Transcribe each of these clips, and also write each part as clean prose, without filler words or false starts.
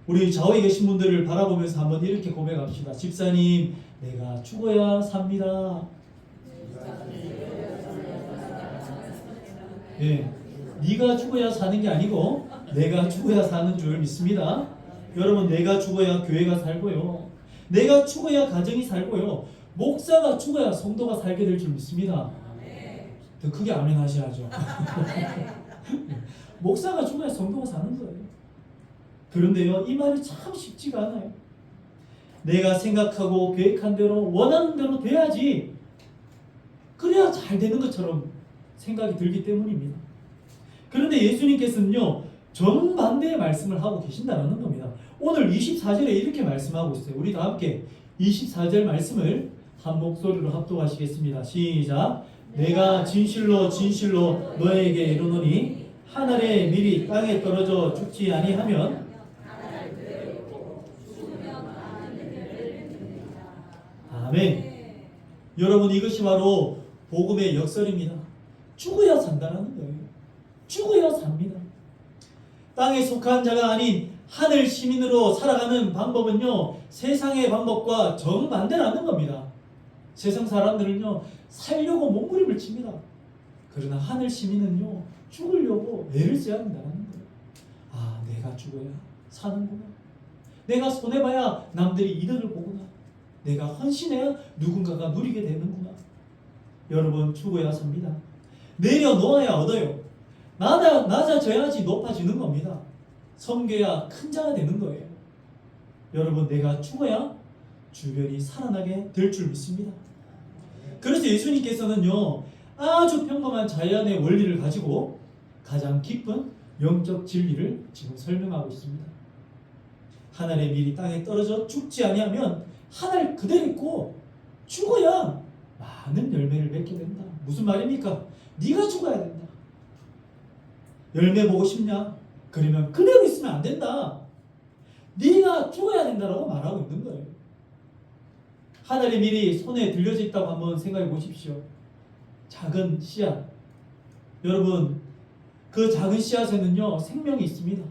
우리 좌우에 계신 분들을 바라보면서 한번 이렇게 고백합시다. 집사님, 내가 죽어야 삽니다. 예, 네가 죽어야 사는 게 아니고 내가 죽어야 사는 줄 믿습니다. 여러분, 내가 죽어야 교회가 살고요. 내가 죽어야 가정이 살고요. 목사가 죽어야 성도가 살게 될 줄 믿습니다. 더 크게 아멘 하셔야죠. 목사가 죽어야 성도가 사는 거예요. 그런데요, 이 말이 참 쉽지가 않아요. 내가 생각하고 계획한 대로 원하는 대로 돼야지, 그래야 잘 되는 것처럼 생각이 들기 때문입니다. 그런데 예수님께서는요, 정반대의 말씀을 하고 계신다는 겁니다. 오늘 24절에 이렇게 말씀하고 있어요. 우리 다 함께 24절 말씀을 한 목소리로 합독하시겠습니다. 시작. 내가 진실로 진실로 너에게 이르노니 한 알의 밀이 땅에 떨어져 죽지 아니하면 아멘. 여러분, 이것이 바로 복음의 역설입니다. 죽어야 산다는 거예요. 죽어야 삽니다. 땅에 속한 자가 아닌 하늘 시민으로 살아가는 방법은요, 세상의 방법과 정반대라는 겁니다. 세상 사람들은요, 살려고 몸부림을 칩니다. 그러나 하늘 시민은요, 죽으려고 애를 써야 한다는 거예요. 아, 내가 죽어야 사는구나. 내가 손해봐야 남들이 이득을 보구나. 내가 헌신해야 누군가가 누리게 되는구나. 여러분, 죽어야 삽니다. 내려놓아야 얻어요. 낮아져야지 높아지는 겁니다. 섬겨야 큰 자가 되는 거예요. 여러분, 내가 죽어야 주변이 살아나게 될 줄 믿습니다. 그래서 예수님께서는요, 아주 평범한 자연의 원리를 가지고 가장 깊은 영적 진리를 지금 설명하고 있습니다. 한 알의 밀이 땅에 떨어져 죽지 아니하면 한 알 그대로 있고 죽어야 많은 열매를 맺게 된다. 무슨 말입니까? 네가 죽어야 된다. 열매 보고 싶냐? 그러면 그대로 있으면 안 된다. 네가 죽어야 된다라고 말하고 있는 거예요. 한 알의 밀이 손에 들려져 있다고 한번 생각해 보십시오. 작은 씨앗. 여러분, 그 작은 씨앗에는요, 생명이 있습니다.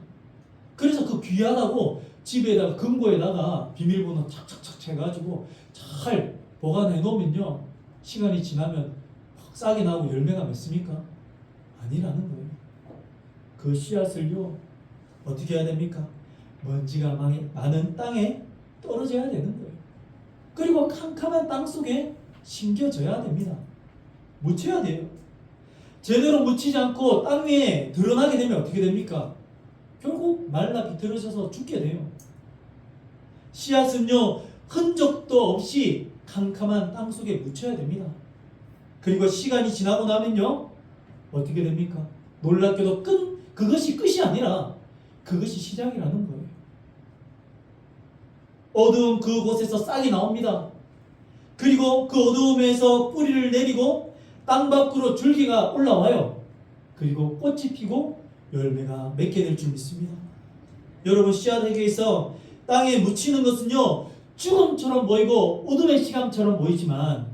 그래서 그 귀하다고 집에다가 금고에다가 비밀번호 착착착 해가지고 잘 보관해 놓으면요, 시간이 지나면 확 싹이 나고 열매가 맺습니까? 아니라는 거예요. 그 씨앗을요, 어떻게 해야 됩니까? 먼지가 많은 땅에 떨어져야 되는 거예요. 그리고 캄캄한 땅 속에 심겨져야 됩니다. 묻혀야 돼요. 제대로 묻히지 않고 땅 위에 드러나게 되면 어떻게 됩니까? 결국 말라 비틀어져서 죽게 돼요. 씨앗은요, 흔적도 없이 캄캄한 땅 속에 묻혀야 됩니다. 그리고 시간이 지나고 나면요, 어떻게 됩니까? 놀랍게도 그것이 끝이 아니라 그것이 시작이라는 거예요. 어두운 그곳에서 싹이 나옵니다. 그리고 그 어두움에서 뿌리를 내리고 땅 밖으로 줄기가 올라와요. 그리고 꽃이 피고 열매가 맺게 될 줄 믿습니다. 여러분, 씨앗에게서 땅에 묻히는 것은요, 죽음처럼 보이고 어둠의 시간처럼 보이지만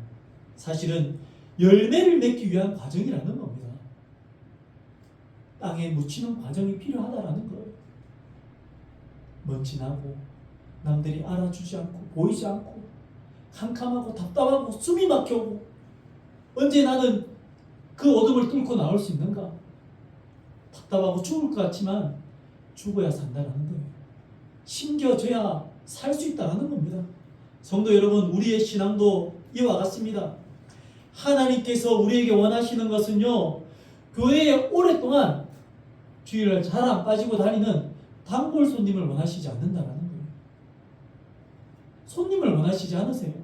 사실은 열매를 맺기 위한 과정이라는 겁니다. 땅에 묻히는 과정이 필요하다라는 거예요. 먼지 나고 남들이 알아주지 않고 보이지 않고 캄캄하고 답답하고 숨이 막혀오고 언제 나는 그 어둠을 뚫고 나올 수 있는가? 답답하고 죽을 것 같지만 죽어야 산다는 거예요. 심겨져야 살 수 있다는 겁니다. 성도 여러분, 우리의 신앙도 이와 같습니다. 하나님께서 우리에게 원하시는 것은요, 교회에 오랫동안 주일날 잘 안 빠지고 다니는 단골 손님을 원하시지 않는다는 거예요. 손님을 원하시지 않으세요.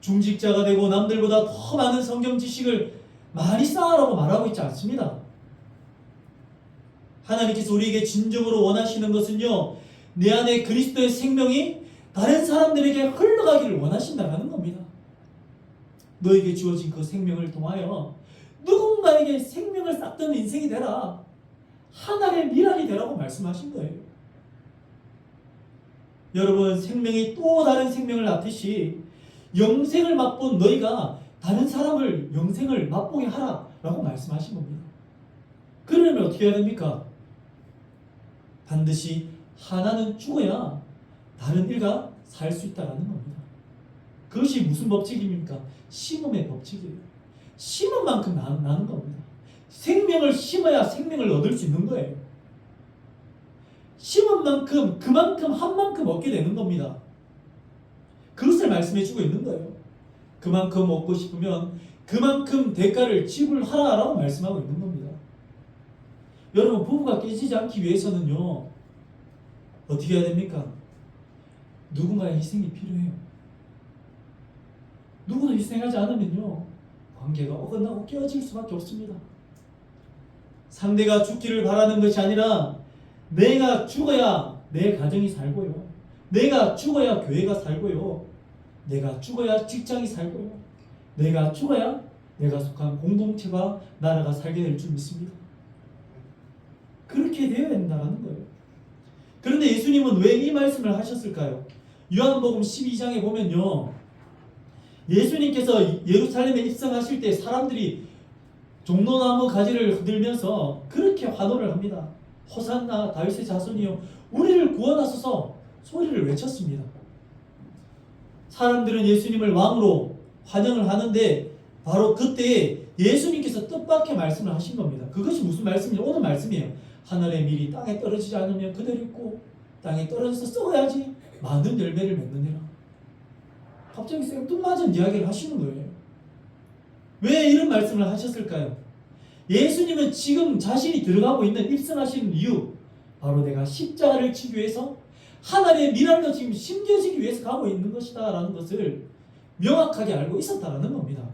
중직자가 되고 남들보다 더 많은 성경 지식을 많이 쌓으라고 말하고 있지 않습니다. 하나님께서 우리에게 진정으로 원하시는 것은요, 내 안에 그리스도의 생명이 다른 사람들에게 흘러가기를 원하신다는 겁니다. 너에게 주어진 그 생명을 통하여 누군가에게 생명을 싹드는 인생이 되라. 하나의 미랄이 되라고 말씀하신 거예요. 여러분, 생명이 또 다른 생명을 낳듯이 영생을 맛본 너희가 다른 사람을 영생을 맛보게 하라라고 말씀하신 겁니다. 그러려면 어떻게 해야 됩니까? 반드시 하나는 죽어야 다른 일가 살 수 있다는 겁니다. 그것이 무슨 법칙입니까? 심음의 법칙이에요. 심은 만큼 나는 겁니다. 생명을 심어야 생명을 얻을 수 있는 거예요. 심은 만큼 그만큼 한 만큼 얻게 되는 겁니다. 그것을 말씀해 주고 있는 거예요. 그만큼 얻고 싶으면 그만큼 대가를 지불하라라고 말씀하고 있는 겁니다. 여러분, 부부가 깨지지 않기 위해서는요, 어떻게 해야 됩니까? 누군가의 희생이 필요해요. 누구도 희생하지 않으면요, 관계가 어긋나고 깨어질 수밖에 없습니다. 상대가 죽기를 바라는 것이 아니라 내가 죽어야 내 가정이 살고요, 내가 죽어야 교회가 살고요, 내가 죽어야 직장이 살고요, 내가 죽어야 내가 속한 공동체가 나라가 살게 될 줄 믿습니다. 그렇게 되어야 된다는 거예요. 그런데 예수님은 왜 이 말씀을 하셨을까요? 요한복음 12장에 보면요, 예수님께서 예루살렘에 입성하실 때 사람들이 종로나무 가지를 흔들면서 그렇게 환호를 합니다. 호산나 다윗의 자손이여 우리를 구원하소서 소리를 외쳤습니다. 사람들은 예수님을 왕으로 환영을 하는데 바로 그때에 예수님께서 뜻밖의 말씀을 하신 겁니다. 그것이 무슨 말씀이냐? 오늘 말씀이에요. 하늘의 밀이 땅에 떨어지지 않으면 그대로 있고 땅에 떨어져서 썩어야지 많은 열매를 맺느니라. 갑자기 생뚱맞은 이야기를 하시는 거예요. 왜 이런 말씀을 하셨을까요? 예수님은 지금 자신이 들어가고 있는 입성하시는 이유, 바로 내가 십자가를 지기 위해서 하늘의 미랄로 지금 심겨지기 위해서 가고 있는 것이다 라는 것을 명확하게 알고 있었다라는 겁니다.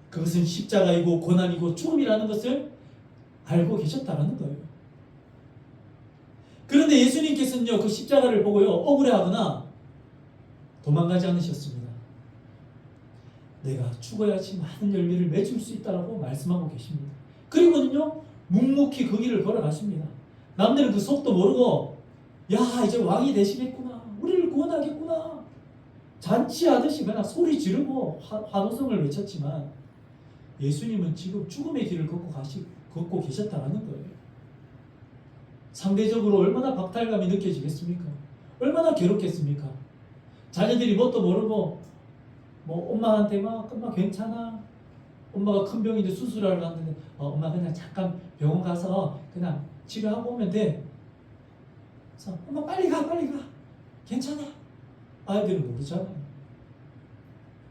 그것은 십자가이고 고난이고 죽음이라는 것을 알고 계셨다라는 거예요. 그런데 예수님께서는요, 그 십자가를 보고요, 억울해하거나 도망가지 않으셨습니다. 내가 죽어야지 많은 열매를 맺을 수 있다라고 말씀하고 계십니다. 그리고는요, 묵묵히 그 길을 걸어가십니다. 남들은 그 속도 모르고, 야, 이제 왕이 되시겠구나, 우리를 구원하겠구나, 잔치하듯이 그냥 소리 지르고 환호성을 외쳤지만, 예수님은 지금 죽음의 길을 걷고 계셨다는 거예요. 상대적으로 얼마나 박탈감이 느껴지겠습니까? 얼마나 괴롭겠습니까? 자녀들이 뭣도 모르고 엄마한테 막 엄마 괜찮아? 엄마가 큰 병인데 수술하러 갔는데 엄마 그냥 잠깐 병원 가서 그냥 치료하고 오면 돼. 그래서 엄마 빨리 가 괜찮아. 아이들은 모르잖아요.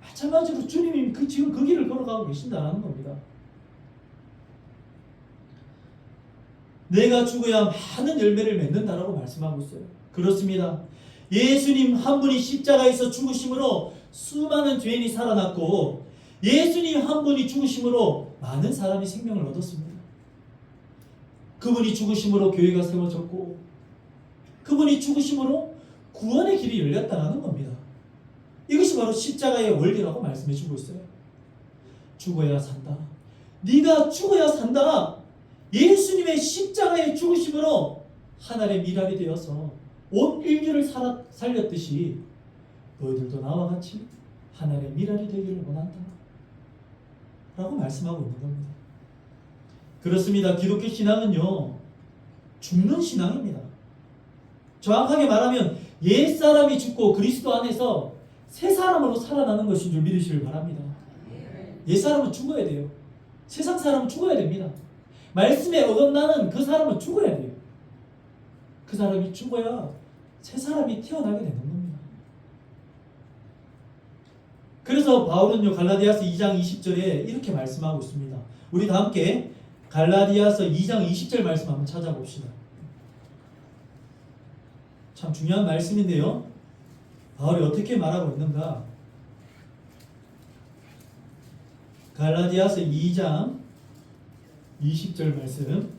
마찬가지로 주님이 지금 그 길을 걸어가고 계신다는 겁니다. 내가 죽어야 많은 열매를 맺는다라고 말씀하고 있어요. 그렇습니다. 예수님 한 분이 십자가에서 죽으심으로 수많은 죄인이 살아났고, 예수님 한 분이 죽으심으로 많은 사람이 생명을 얻었습니다. 그분이 죽으심으로 교회가 세워졌고, 그분이 죽으심으로 구원의 길이 열렸다는 겁니다. 이것이 바로 십자가의 원리라고 말씀해 주고 있어요. 죽어야 산다. 네가 죽어야 산다. 예수님의 십자가의 죽으심으로 하늘의 미랄이 되어서 온 인류를 살렸듯이 너희들도 나와 같이 하늘의 미랄이 되기를 원한다 라고 말씀하고 있는 겁니다. 그렇습니다. 기독교 신앙은요, 죽는 신앙입니다. 정확하게 말하면 옛사람이 죽고 그리스도 안에서 새 사람으로 살아나는 것인 줄 믿으시길 바랍니다. 옛사람은 죽어야 돼요. 세상 사람은 죽어야 됩니다. 말씀에 어긋나는 그 사람은 죽어야 돼요. 그 사람이 죽어야 새 사람이 태어나게 되는 겁니다. 그래서 바울은요, 갈라디아서 2장 20절에 이렇게 말씀하고 있습니다. 우리 다 함께 갈라디아서 2장 20절 말씀 한번 찾아봅시다. 참 중요한 말씀인데요, 바울이 어떻게 말하고 있는가? 갈라디아서 2장 20절 말씀,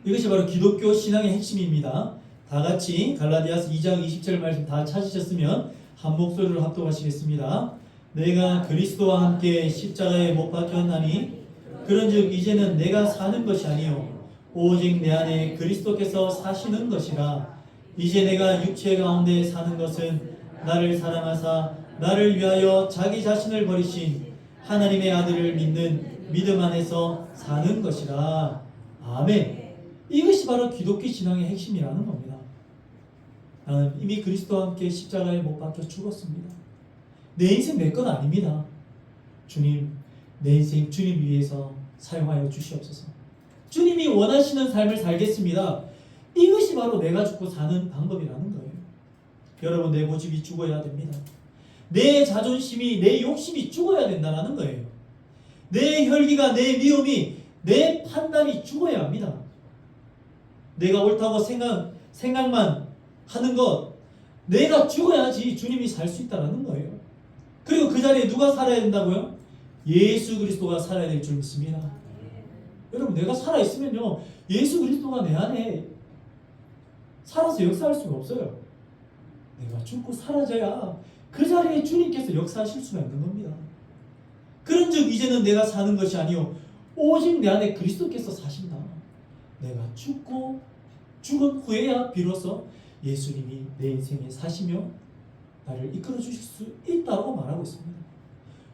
이것이 바로 기독교 신앙의 핵심입니다. 다 같이 갈라디아서 2장 20절 말씀 다 찾으셨으면 한 목소리로 합독하시겠습니다. 내가 그리스도와 함께 십자가에 못 박혔나니 그런즉 이제는 내가 사는 것이 아니요 오직 내 안에 그리스도께서 사시는 것이라. 이제 내가 육체 가운데 사는 것은 나를 사랑하사 나를 위하여 자기 자신을 버리신 하나님의 아들을 믿는 믿음 안에서 사는 것이라. 아멘. 이것이 바로 기독교 신앙의 핵심이라는 겁니다. 나는 이미 그리스도와 함께 십자가에 못 박혀 죽었습니다. 내 인생 내 건 아닙니다. 주님, 내 인생 주님 위해서 사용하여 주시옵소서. 주님이 원하시는 삶을 살겠습니다. 이것이 바로 내가 죽고 사는 방법이라는 거예요. 여러분, 내 고집이 죽어야 됩니다. 내 자존심이, 내 욕심이 죽어야 된다는 거예요. 내 혈기가, 내 미움이, 내 판단이 죽어야 합니다. 내가 옳다고 생각만 하는 것, 내가 죽어야지 주님이 살 수 있다는 거예요. 그리고 그 자리에 누가 살아야 된다고요? 예수 그리스도가 살아야 될 줄 믿습니다. 여러분, 내가 살아있으면요, 예수 그리스도가 내 안에 살아서 역사할 수가 없어요. 내가 죽고 사라져야 그 자리에 주님께서 역사하실 수가 있는 겁니다. 그런즉 이제는 내가 사는 것이 아니요 오직 내 안에 그리스도께서 사신다. 내가 죽고 죽은 후에야 비로소 예수님이 내 인생에 사시며 나를 이끌어 주실 수 있다고 말하고 있습니다.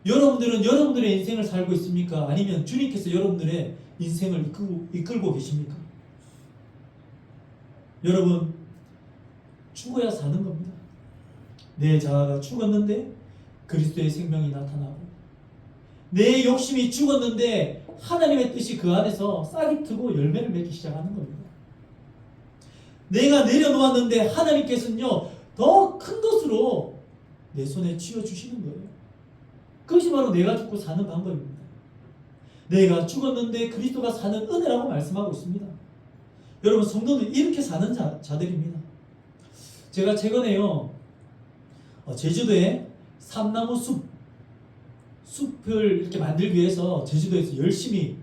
여러분들은 여러분들의 인생을 살고 있습니까? 아니면 주님께서 여러분들의 인생을 이끌고 계십니까? 여러분, 죽어야 사는 겁니다. 내 자아가 죽었는데 그리스도의 생명이 나타나고, 내 욕심이 죽었는데 하나님의 뜻이 그 안에서 싹이 트고 열매를 맺기 시작하는 겁니다. 내가 내려놓았는데 하나님께서는요 더 큰 것으로 내 손에 쥐어주시는 거예요. 그것이 바로 내가 죽고 사는 방법입니다. 내가 죽었는데 그리스도가 사는 은혜라고 말씀하고 있습니다. 여러분, 성도는 이렇게 사는 자들입니다. 제가 최근에요 제주도에 삼나무 숲을 이렇게 만들기 위해서 제주도에서 열심히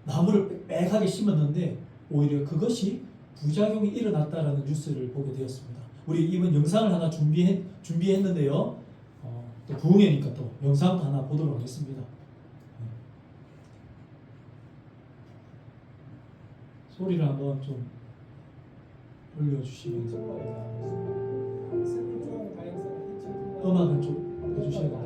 나무를 빽빽하게 심었는데 오히려 그것이 부작용이 일어났다라는 뉴스를 보게 되었습니다. 우리 이번 영상을 하나 준비했는데요. 또 부흥회니까 또 영상도 하나 보도록 하겠습니다. 소리를 한번 좀 올려주시면서 음악을 좀 해주셔야 돼요.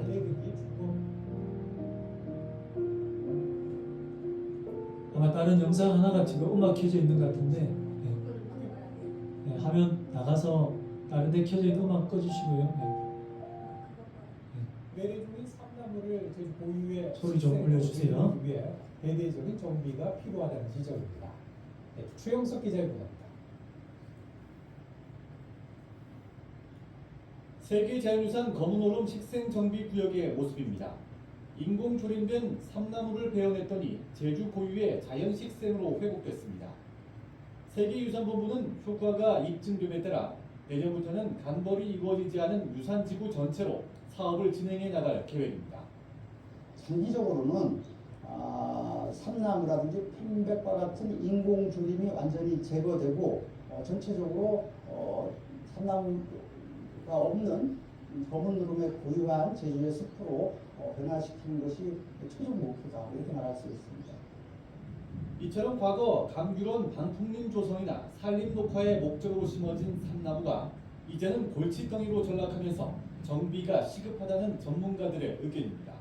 아마 다른 영상 하나가 지금 음악 켜져 있는 것 같은데 화면 나가서 다른 데 켜져 있는 음악 꺼주시고요. 외래종인 삼나무를 저희 보유의 소리 좀 올려주세요. 위해 대대적인 정비가 필요하다는 지적입니다. 최영석 기자의 보도입니다. 세계자연유산 검은오름 식생정비구역의 모습입니다. 인공 조림된 삼나무를 베어냈더니 제주 고유의 자연식생으로 회복됐습니다. 세계유산본부는 효과가 입증됨에 따라 내년부터는 간벌이 이루어지지 않은 유산지구 전체로 사업을 진행해 나갈 계획입니다. 장기적으로는 삼나무라든지 편백과 같은 인공 조림이 완전히 제거되고 전체적으로 삼나무가 없는 검은 누름의 고유한 제주의 숲으로 변화시키는 것이 최종 목표다, 이렇게 말할 수 있습니다. 이처럼 과거 감귤원 방풍림 조성이나 산림 녹화의 목적으로 심어진 삼나무가 이제는 골칫덩이로 전락하면서 정비가 시급하다는 전문가들의 의견입니다.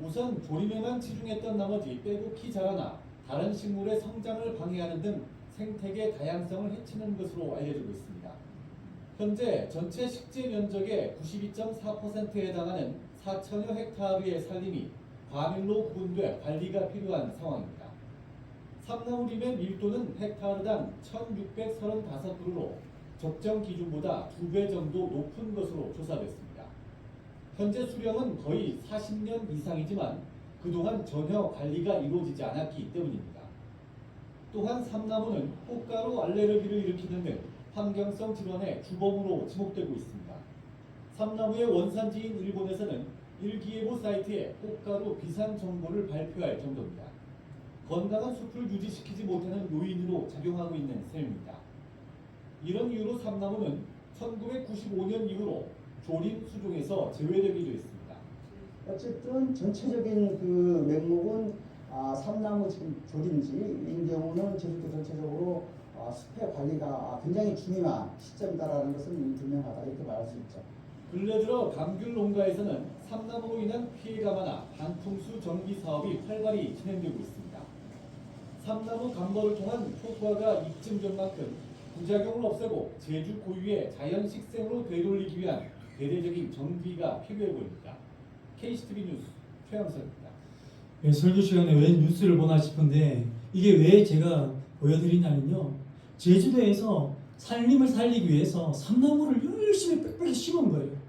우선 조림에만 치중했던 나머지 빼곡히 자라나 다른 식물의 성장을 방해하는 등 생태계 다양성을 해치는 것으로 알려지고 있습니다. 현재 전체 식재 면적의 92.4%에 해당하는 4천여 헥타르의 산림이 과밀로 구분돼 관리가 필요한 상황입니다. 삼나무림의 밀도는 헥타르당 1635그루로 적정 기준보다 2배 정도 높은 것으로 조사됐습니다. 현재 수령은 거의 40년 이상이지만 그동안 전혀 관리가 이루어지지 않았기 때문입니다. 또한 삼나무는 꽃가루 알레르기를 일으키는 등 환경성 질환의 주범으로 지목되고 있습니다. 삼나무의 원산지인 일본에서는 일기예보 사이트에 꽃가루 비산 정보를 발표할 정도입니다. 건강한 숲을 유지시키지 못하는 요인으로 작용하고 있는 셈입니다. 이런 이유로 삼나무는 1995년 이후로 조림 수종에서 제외되기도 했습니다. 어쨌든 전체적인 그 맥락은 삼나무 지금 조림지인 경우는 제주도 전체적으로 숲의 관리가 굉장히 중요한 시점이다라는 것은 분명하다, 이렇게 말할 수 있죠. 근래 들어 감귤 농가에서는 삼나무로 인한 피해가 많아 반풍수 정비 사업이 활발히 진행되고 있습니다. 삼나무 감거를 통한 효과가 입증된 만큼 부작용을 없애고 제주 고유의 자연 식생으로 되돌리기 위한 대대적인 정비가 필요해 보입니다. KCTV 뉴스 최영선입니다. 예, 설교 시간에 왜 뉴스를 보나 싶은데 이게 왜 제가 보여드리냐면요. 제주도에서 산림을 살리기 위해서 삼나무를 열심히 빽빽히 심은 거예요.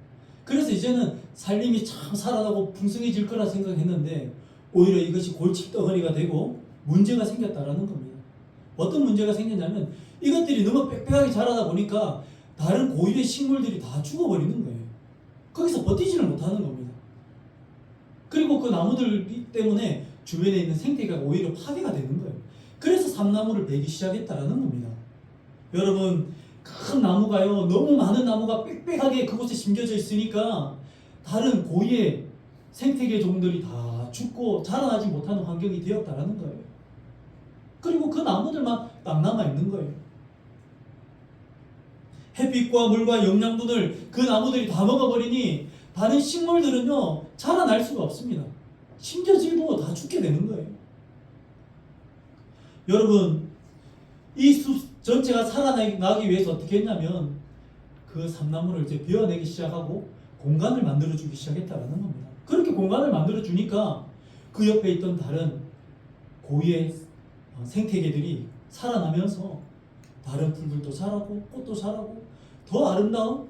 그래서 이제는 산림이 참 살아나고 풍성해질 거라 생각했는데 오히려 이것이 골칫덩어리가 되고 문제가 생겼다라는 겁니다. 어떤 문제가 생겼냐면 이것들이 너무 빽빽하게 자라다 보니까 다른 고유의 식물들이 다 죽어버리는 거예요. 거기서 버티지를 못하는 겁니다. 그리고 그 나무들 때문에 주변에 있는 생태계가 오히려 파괴가 되는 거예요. 그래서 삼나무를 베기 시작했다라는 겁니다. 여러분, 큰 나무가요, 너무 많은 나무가 빽빽하게 그곳에 심겨져 있으니까 다른 고유의 생태계 종들이 다 죽고 자라나지 못하는 환경이 되었다라는 거예요. 그리고 그 나무들만 딱 남아 있는 거예요. 햇빛과 물과 영양분을 그 나무들이 다 먹어버리니 다른 식물들은요 자라날 수가 없습니다. 심겨지고 다 죽게 되는 거예요. 여러분, 이 숲 전체가 살아나기 위해서 어떻게 했냐면 그 삼나무를 이제 베어내기 시작하고 공간을 만들어주기 시작했다는 겁니다. 그렇게 공간을 만들어주니까 그 옆에 있던 다른 고유의 생태계들이 살아나면서 다른 풀들도 자라고 꽃도 자라고 더 아름다운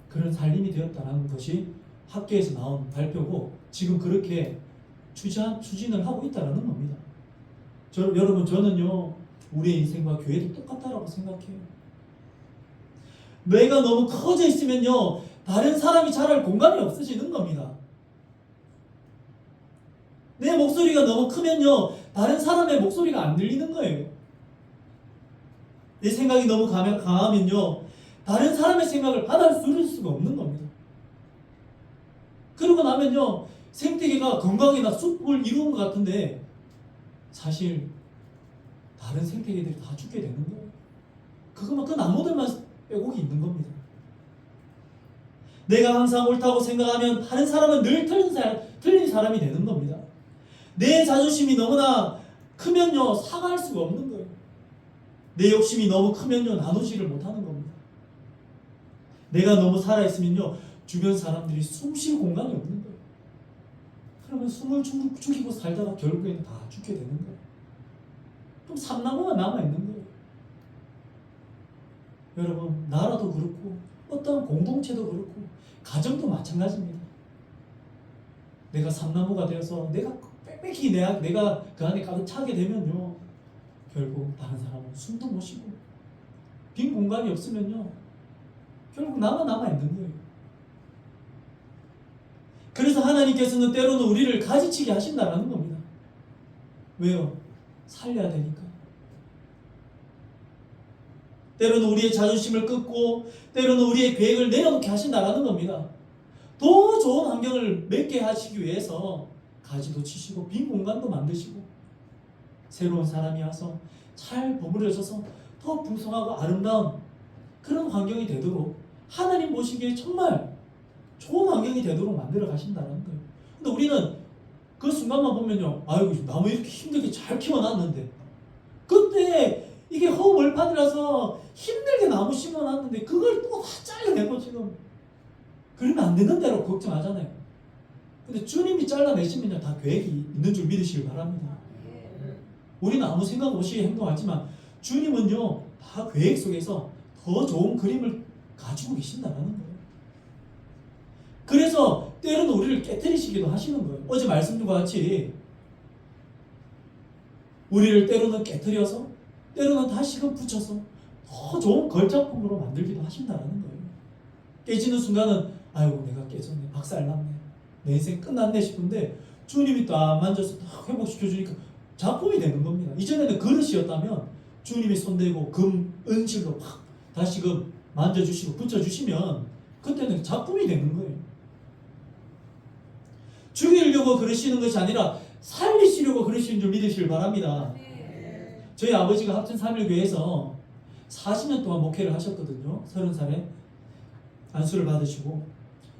그런 살림이 되었다는 것이 학계에서 나온 발표고 지금 그렇게 추진을 하고 있다는 겁니다. 여러분, 저는요 우리의 인생과 교회도 똑같다라고 생각해요. 뇌가 너무 커져 있으면요 다른 사람이 자랄 공간이 없어지는 겁니다. 내 목소리가 너무 크면요 다른 사람의 목소리가 안 들리는 거예요. 내 생각이 너무 강하면요 다른 사람의 생각을 받아들일 수가 없는 겁니다. 그러고 나면요 생태계가 건강이나 숲을 이루는 것 같은데 사실 다른 생태계들이 다 죽게 되는 거예요. 그것만 그 나무들만 빼곡이 있는 겁니다. 내가 항상 옳다고 생각하면 다른 사람은 늘 틀린 사람이 되는 겁니다. 내 자존심이 너무나 크면요 사과할 수가 없는 거예요. 내 욕심이 너무 크면요 나누지를 못하는 겁니다. 내가 너무 살아있으면요 주변 사람들이 숨 쉴 공간이 없는 거예요. 그러면 숨을 죽이고 살다가 결국에는 다 죽게 되는 거예요. 그럼 삼나무가 남아있는 거예요. 여러분, 나라도 그렇고 어떤 공동체도 그렇고 가정도 마찬가지입니다. 내가 삼나무가 되어서 내가 빽빽히 내가 그 안에 가득 차게 되면요 결국 다른 사람은 숨도 못 쉬고 빈 공간이 없으면요 결국 나만 남아있는 거예요. 그래서 하나님께서는 때로는 우리를 가지치게 하신다는 겁니다. 왜요? 살려야 되니까. 때로는 우리의 자존심을 끊고 때로는 우리의 계획을 내려놓게 하신다는 겁니다. 더 좋은 환경을 맺게 하시기 위해서 가지도 치시고 빈 공간도 만드시고 새로운 사람이 와서 잘 버무려져서 더 풍성하고 아름다운 그런 환경이 되도록 하나님 보시기에 정말 좋은 환경이 되도록 만들어 가신다는 거예요. 근데 우리는 그 순간만 보면요 아이고 나무 이렇게 힘들게 잘 키워놨는데 그때 이게 허물판이라서 힘들게 나무 심어놨는데 그걸 또 다 잘라내고 지금 그러면 안 되는 대로 걱정하잖아요. 근데 주님이 잘라내시면요 다 계획이 있는 줄 믿으시길 바랍니다. 우리는 아무 생각 없이 행동하지만 주님은요 다 계획 속에서 더 좋은 그림을 가지고 계신다는 거예요. 그래서 때로는 우리를 깨트리시기도 하시는 거예요. 어제 말씀과 같이 우리를 때로는 깨트려서 때로는 다시금 붙여서 더 좋은 걸작품으로 만들기도 하신다는 거예요. 깨지는 순간은 아이고 내가 깨졌네, 박살났네, 내 인생 끝났네 싶은데 주님이 딱 만져서 딱 회복시켜주니까 작품이 되는 겁니다. 이전에는 그릇이었다면 주님이 손대고 금, 은실로 팍 다시금 만져주시고 붙여주시면 그때는 작품이 되는 거예요. 죽이려고 그러시는 것이 아니라 살리시려고 그러시는 줄 믿으시길 바랍니다. 저희 아버지가 합천 3일교회에서 40년 동안 목회를 하셨거든요. 30살에 안수를 받으시고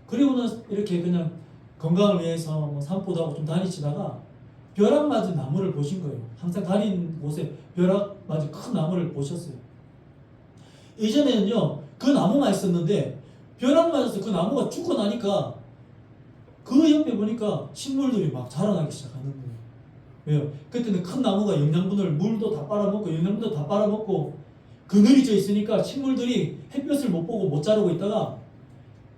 그리고는 이렇게 그냥 건강을 위해서 뭐 산보도 하고 좀 다니시다가 벼락 맞은 나무를 보신 거예요. 항상 다니는 곳에 벼락 맞은 큰 나무를 보셨어요. 예전에는요 그 나무만 있었는데 벼락 맞아서 그 나무가 죽고 나니까 그 옆에 보니까 식물들이 막 자라나기 시작하는 거예요. 왜요? 그때는 큰 나무가 영양분을 물도 다 빨아먹고 영양분도 다 빨아먹고 그늘이 져 있으니까 식물들이 햇볕을 못 보고 못 자라고 있다가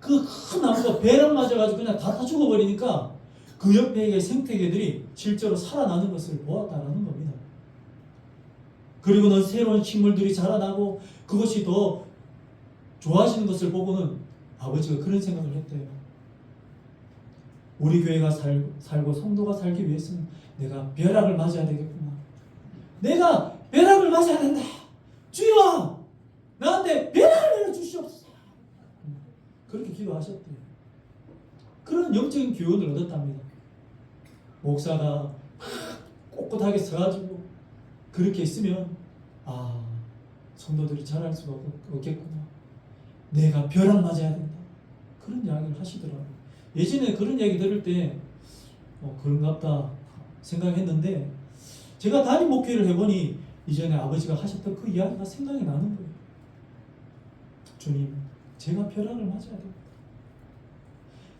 그 큰 나무가 벼락 맞아가지고 그냥 다 죽어버리니까 그 옆에 생태계들이 실제로 살아나는 것을 보았다는 겁니다. 그리고는 새로운 식물들이 자라나고 그것이 더 좋아지는 것을 보고는 아버지가 그런 생각을 했대요. 우리 교회가 살고 성도가 살기 위해서는 내가 벼락을 맞아야 되겠구나. 내가 벼락을 맞아야 된다. 주여 나한테 벼락을 내려주시옵소서. 그렇게 기도하셨대요. 그런 영적인 교훈을 얻었답니다. 목사가 꼿꼿하게 서가지고 그렇게 있으면 아 성도들이 잘할 수가 없겠구나. 내가 벼락 맞아야 된다. 그런 이야기를 하시더라고요. 예전에 그런 이야기 들을 때 그런갑다 생각했는데 제가 담임 목회를 해보니 이전에 아버지가 하셨던 그 이야기가 생각이 나는 거예요. 주님, 제가 벼락을 맞아야 됩니다.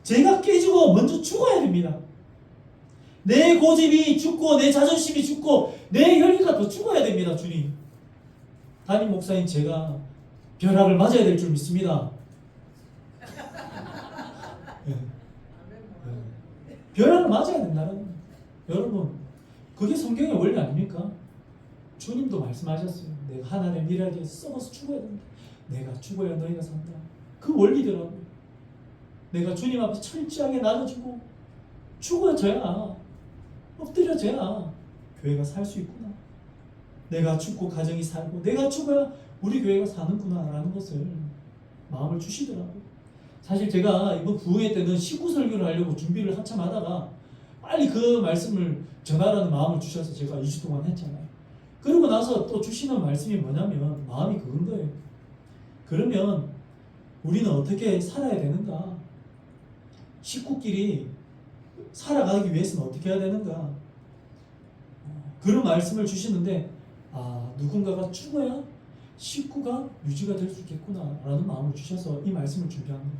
제가 깨지고 먼저 죽어야 됩니다. 내 고집이 죽고 내 자존심이 죽고 내 혈기가 더 죽어야 됩니다. 주님, 담임 목사인 제가 벼락을 맞아야 될 줄 믿습니다. 네. 네. 벼락을 맞아야 된다는 거예요. 여러분, 그게 성경의 원리 아닙니까? 주님도 말씀하셨어요. 내가 하나님의 미래에 대해서 썩어서 죽어야 된다. 내가 죽어야 너희가 산다. 그 원리더라고요. 내가 주님 앞에 철저하게 낮아지고 죽어져야, 엎드려져야 교회가 살 수 있구나. 내가 죽고 가정이 살고 내가 죽어야 우리 교회가 사는구나 라는 것을 마음을 주시더라고요. 사실 제가 이번 부흥회 때는 19설교를 하려고 준비를 한참 하다가 빨리 그 말씀을 전하라는 마음을 주셔서 제가 2주 동안 했잖아요. 그러고 나서 또 주시는 말씀이 뭐냐면 마음이 그건 거예요. 그러면 우리는 어떻게 살아야 되는가? 식구끼리 살아가기 위해서는 어떻게 해야 되는가? 그런 말씀을 주시는데 누군가가 죽어야 식구가 유지가 될 수 있겠구나 라는 마음을 주셔서 이 말씀을 준비한 겁니다.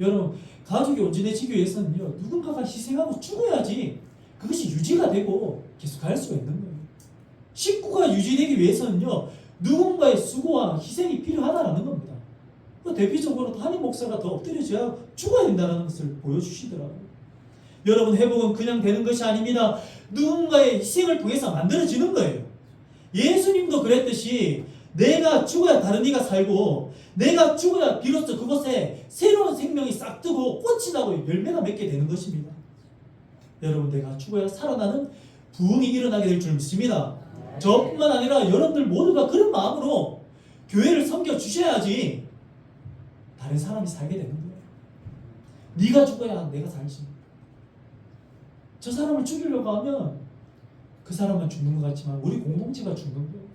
여러분, 가족이 온전해지기 위해서는요 누군가가 희생하고 죽어야지 그것이 유지가 되고 계속 갈 수가 있는 거예요. 식구가 유지되기 위해서는요 누군가의 수고와 희생이 필요하다라는 겁니다. 대표적으로 담임 목사가 더 엎드려져야 죽어야 된다는 것을 보여주시더라고요. 여러분, 회복은 그냥 되는 것이 아닙니다. 누군가의 희생을 통해서 만들어지는 거예요. 예수님도 그랬듯이 내가 죽어야 다른 이가 살고 내가 죽어야 비로소 그곳에 새로운 생명이 싹 뜨고 꽃이 나고 열매가 맺게 되는 것입니다. 여러분, 내가 죽어야 살아나는 부흥이 일어나게 될 줄 믿습니다. 저뿐만 아니라 여러분들 모두가 그런 마음으로 교회를 섬겨주셔야지 다른 사람이 살게 되는 거예요. 네가 죽어야 내가 살지. 저 사람을 죽이려고 하면 그 사람은 죽는 것 같지만 우리 공동체가 죽는 거예요.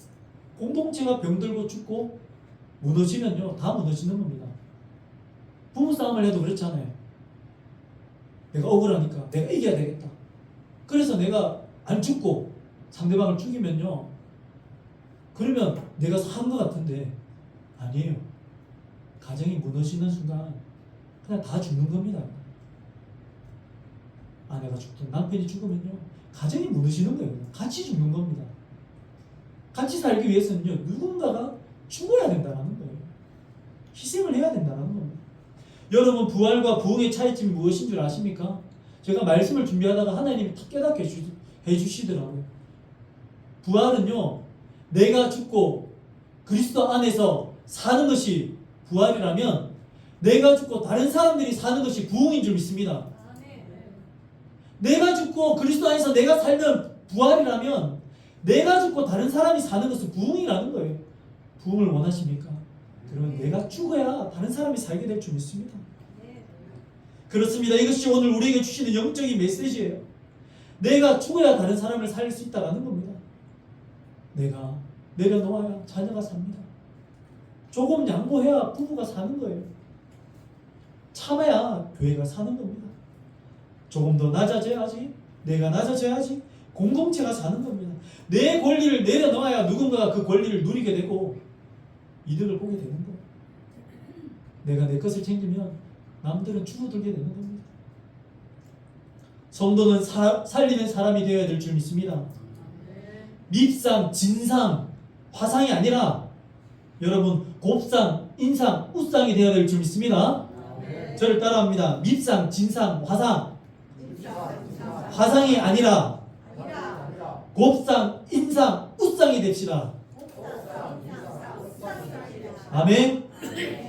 공동체가 병들고 죽고 무너지면요 다 무너지는 겁니다. 부부싸움을 해도 그렇잖아요. 내가 억울하니까 내가 이겨야 되겠다. 그래서 내가 안 죽고 상대방을 죽이면요 그러면 내가 산 것 같은데 아니에요. 가정이 무너지는 순간 그냥 다 죽는 겁니다. 아내가 죽든 남편이 죽으면요 가정이 무너지는 거예요. 같이 죽는 겁니다. 같이 살기 위해서는요 누군가가 죽어야 된다는 거예요. 희생을 해야 된다는 겁니다. 여러분, 부활과 부흥의 차이점이 무엇인 줄 아십니까? 제가 말씀을 준비하다가 하나님이 탁 깨닫게 해주시더라고요. 부활은요 내가 죽고 그리스도 안에서 사는 것이 부활이라면 내가 죽고 다른 사람들이 사는 것이 부흥인 줄 믿습니다. 내가 죽고 그리스도 안에서 내가 살면 부활이라면 내가 죽고 다른 사람이 사는 것은 부흥이라는 거예요. 부흥을 원하십니까? 그러면 내가 죽어야 다른 사람이 살게 될 줄 믿습니다. 그렇습니다. 이것이 오늘 우리에게 주시는 영적인 메시지예요. 내가 죽어야 다른 사람을 살릴 수 있다는 겁니다. 내가 내려놓아야 자녀가 삽니다. 조금 양보해야 부부가 사는 거예요. 참아야 교회가 사는 겁니다. 조금 더 낮아져야지, 내가 낮아져야지 공동체가 사는 겁니다. 내 권리를 내려놓아야 누군가가 그 권리를 누리게 되고 이득을 보게 되는 거예요. 내가 내 것을 챙기면 남들은 줄어들게 되는 겁니다. 성도는 살리는 사람이 되어야 될 줄 믿습니다. 밉상, 진상, 화상이 아니라 여러분 곱상, 인상, 웃상이 되어야 될 줄 믿습니다. 저를 따라합니다. 밉상, 진상, 화상. 화상이 아니라 곱상, 인상, 웃상이 됩시다. 아멘.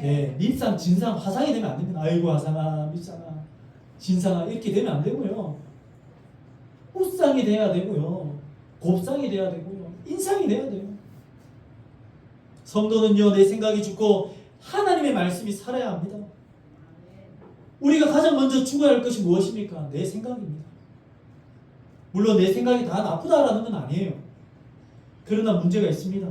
네, 밉상, 진상, 화상이 되면 안 됩니다. 아이고 화상아, 밉상아, 진상아 이렇게 되면 안 되고요. 웃상이 돼야 되고요. 곱상이 돼야 되고요. 인상이 돼야 돼요. 성도는요, 내 생각이 죽고 하나님의 말씀이 살아야 합니다. 우리가 가장 먼저 죽어야 할 것이 무엇입니까? 내 생각입니다. 물론 내 생각이 다 나쁘다라는 건 아니에요. 그러나 문제가 있습니다.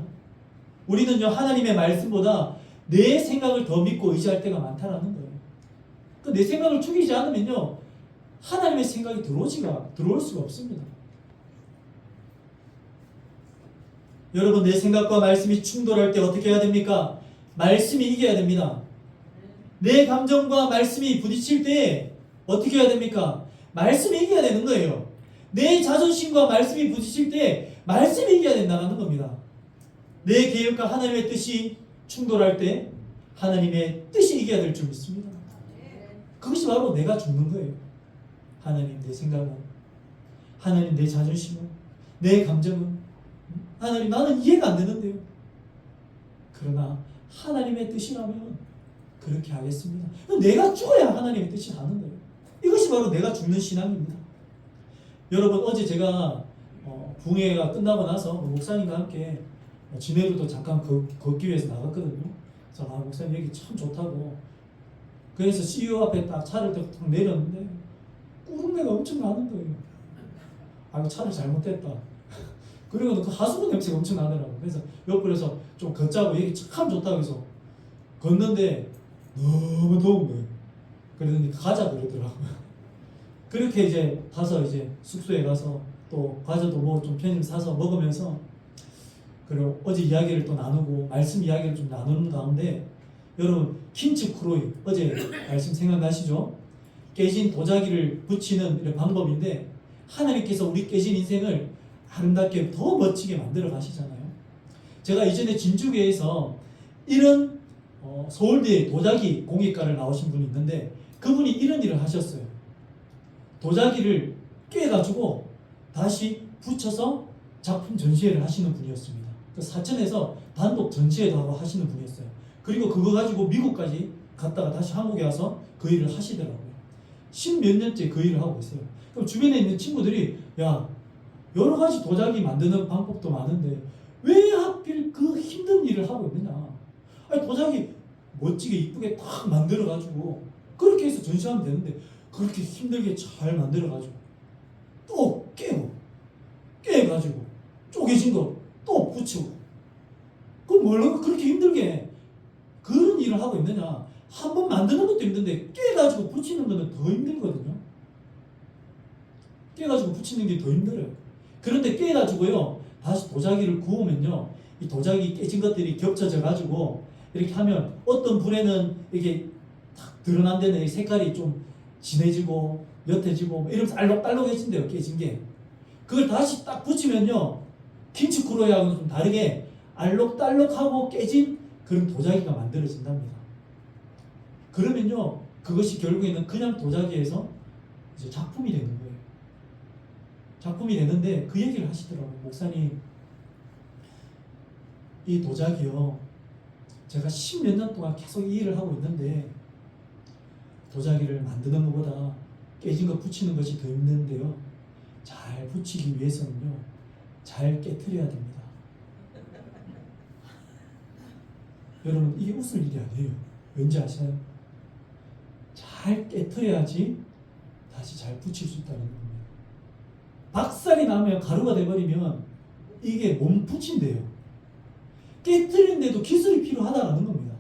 우리는요, 하나님의 말씀보다 내 생각을 더 믿고 의지할 때가 많다라는 거예요. 내 생각을 죽이지 않으면요, 하나님의 생각이 들어올 수가 없습니다. 여러분, 내 생각과 말씀이 충돌할 때 어떻게 해야 됩니까? 말씀이 이겨야 됩니다. 내 감정과 말씀이 부딪힐 때 어떻게 해야 됩니까? 말씀이 이겨야 되는 거예요. 내 자존심과 말씀이 부딪힐 때 말씀이 이겨야 된다는 겁니다. 내 계획과 하나님의 뜻이 충돌할 때 하나님의 뜻이 이겨야 될 줄 믿습니다. 그것이 바로 내가 죽는 거예요. 하나님 내 생각은, 하나님 내 자존심은, 내 감정은, 하나님 나는 이해가 안 되는데요. 그러나 하나님의 뜻이라면 그렇게 하겠습니다. 내가 죽어야 하나님의 뜻이 하는 거예요. 이것이 바로 내가 죽는 신앙입니다. 여러분, 어제 제가 붕해가 끝나고 나서 목사님과 함께 진해로도 잠깐 걷기 위해서 나갔거든요. 그래서 목사님 여기 참 좋다고. 그래서 CU 앞에 딱 차를 딱 내렸는데 꾸릉내가 엄청 나는 거예요. 이거 차를 잘못했다. 그리고 그 하수구 냄새가 엄청 나더라고요. 그래서 옆으로서 좀 걷자고 여기 참 좋다고 해서 걷는데 너무 더운 거예요. 그러더니 가자 그러더라고요. 그렇게 이제 가서 이제 숙소에 가서 또 과자도 뭐 좀 편의점 사서 먹으면서, 그리고 어제 이야기를 또 나누고 말씀 이야기를 좀 나누는 가운데, 여러분 킨츠 크로이 어제 말씀 생각나시죠? 깨진 도자기를 붙이는 이런 방법인데, 하나님께서 우리 깨진 인생을 아름답게 더 멋지게 만들어 가시잖아요. 제가 이전에 진주교회에서 이런 서울대 도자기 공예과를 나오신 분이 있는데, 그분이 이런 일을 하셨어요. 도자기를 깨가지고 다시 붙여서 작품 전시회를 하시는 분이었습니다. 사천에서 단독 전시회도 하고 하시는 분이었어요. 그리고 그거 가지고 미국까지 갔다가 다시 한국에 와서 그 일을 하시더라고요. 10몇 년째 그 일을 하고 있어요. 그럼 주변에 있는 친구들이, 야, 여러 가지 도자기 만드는 방법도 많은데 왜 하필 그 힘든 일을 하고 있느냐? 아니, 도자기 멋지게 이쁘게 딱 만들어가지고 그렇게 해서 전시하면 되는데 그렇게 힘들게 잘 만들어가지고 또 깨가지고 쪼개진 거 또 붙이고, 그럼 뭘로 그렇게 힘들게 그런 일을 하고 있느냐? 한 번 만드는 것도 힘든데 깨가지고 붙이는 거는 더 힘들거든요. 깨가지고 붙이는 게 더 힘들어요. 그런데 깨가지고요, 다시 도자기를 구우면요, 이 도자기 깨진 것들이 겹쳐져 가지고 이렇게 하면 어떤 불에는 이렇게 탁 드러난 데는 색깔이 좀 진해지고 옅어지고 이러면서 알록달록해진대요, 깨진 게. 그걸 다시 딱 붙이면요, 킨츠쿠로이하고는 좀 다르게 알록달록하고 깨진 그런 도자기가 만들어진답니다. 그러면요, 그것이 결국에는 그냥 도자기에서 이제 작품이 되는 거예요. 작품이 되는데 그 얘기를 하시더라고요. 목사님, 이 도자기요, 제가 10몇 년 동안 계속 이 일을 하고 있는데 도자기를 만드는 것보다 깨진 거 붙이는 것이 더 힘든데요, 잘 붙이기 위해서는요, 잘 깨트려야 됩니다. 여러분, 이게 웃을 일이 아니에요. 왠지 아시나요? 잘 깨트려야지 다시 잘 붙일 수 있다는 겁니다. 박살이 나면 가루가 돼버리면 이게 못 붙인대요. 깨트리는데도 기술이 필요하다는 겁니다.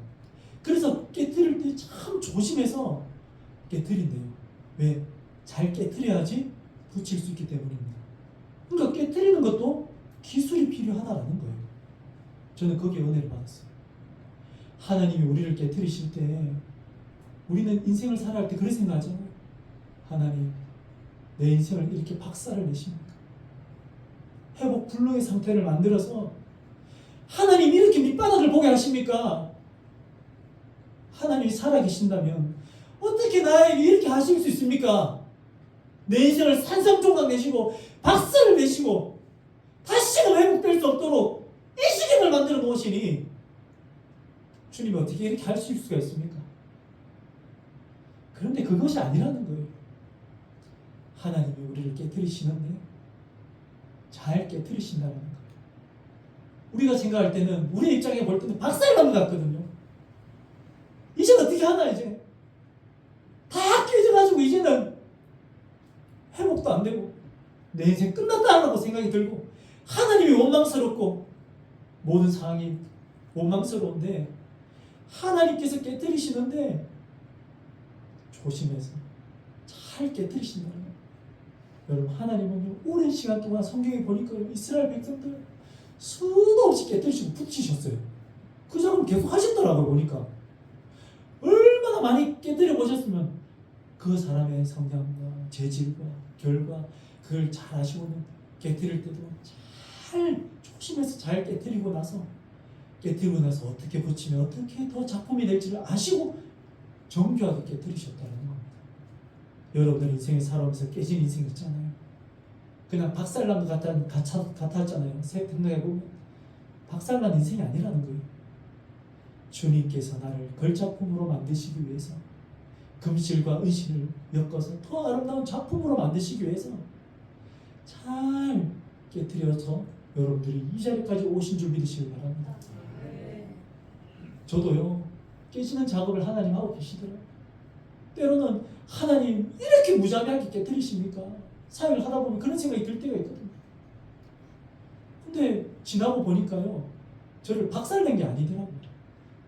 그래서 깨트릴 때 참 조심해서 깨트린대요. 왜? 잘 깨트려야지 붙일 수 있기 때문입니다. 그러니까 깨트리는 것도 기술이 필요하다라는 거예요. 저는 거기에 은혜를 받았어요. 하나님이 우리를 깨트리실 때 우리는 인생을 살아갈 때 그런 생각하잖아요. 하나님, 내 인생을 이렇게 박살을 내십니까? 회복 불능의 상태를 만들어서 하나님 이렇게 밑바닥을 보게 하십니까? 하나님이 살아계신다면 어떻게 나에게 이렇게 하실 수 있습니까? 내 인생을 산산조각 내시고 박살을 내시고 다시는 회복될 수 없도록 이 시기를 만들어 놓으시니 주님이 어떻게 이렇게 할 수 있을 수가 있습니까? 그런데 그것이 아니라는 거예요. 하나님이 우리를 깨트리시는데 잘 깨트리신다는 거예요. 우리가 생각할 때는 우리 입장에 볼 때는 박살난 것 같거든요. 이제 어떻게 하나 이제 다 깨져가지고 이제는 회복도 안 되고 내 인생 끝났다라고 생각이 들고 하나님이 원망스럽고 모든 상황이 원망스러운데 하나님께서 깨뜨리시는데 조심해서 잘 깨뜨리신다는 거예요. 여러분, 하나님은 오랜 시간 동안 성경에 보니까 이스라엘 백성들 수도 없이 깨뜨리시고 붙이셨어요. 그 작업을 계속 하셨더라고요. 보니까 얼마나 많이 깨뜨려 보셨으면 그 사람의 성향과 재질과 결과 그걸 잘 아시고는 깨뜨릴 때도 잘 조심해서 잘 깨뜨리고 나서 어떻게 붙이면 어떻게 더 작품이 될지를 아시고 정교하게 깨뜨리셨다는 겁니다. 여러분들 인생에 살아오면서 깨진 인생 있잖아요. 그냥 박살난 것 같았잖아요. 새 생각해보면 박살난 인생이 아니라는 거예요. 주님께서 나를 걸작품으로 만드시기 위해서 금실과 은실을 엮어서 더 아름다운 작품으로 만드시기 위해서 잘 깨뜨려서 여러분들이 이 자리까지 오신 줄 믿으시기 바랍니다. 저도요, 깨지는 작업을 하나님 하고 계시더라고요. 때로는 하나님 이렇게 무자비하게 깨뜨리십니까? 사역을 하다 보면 그런 생각이 들 때가 있거든요. 근데 지나고 보니까요, 저를 박살낸 게 아니더라고요.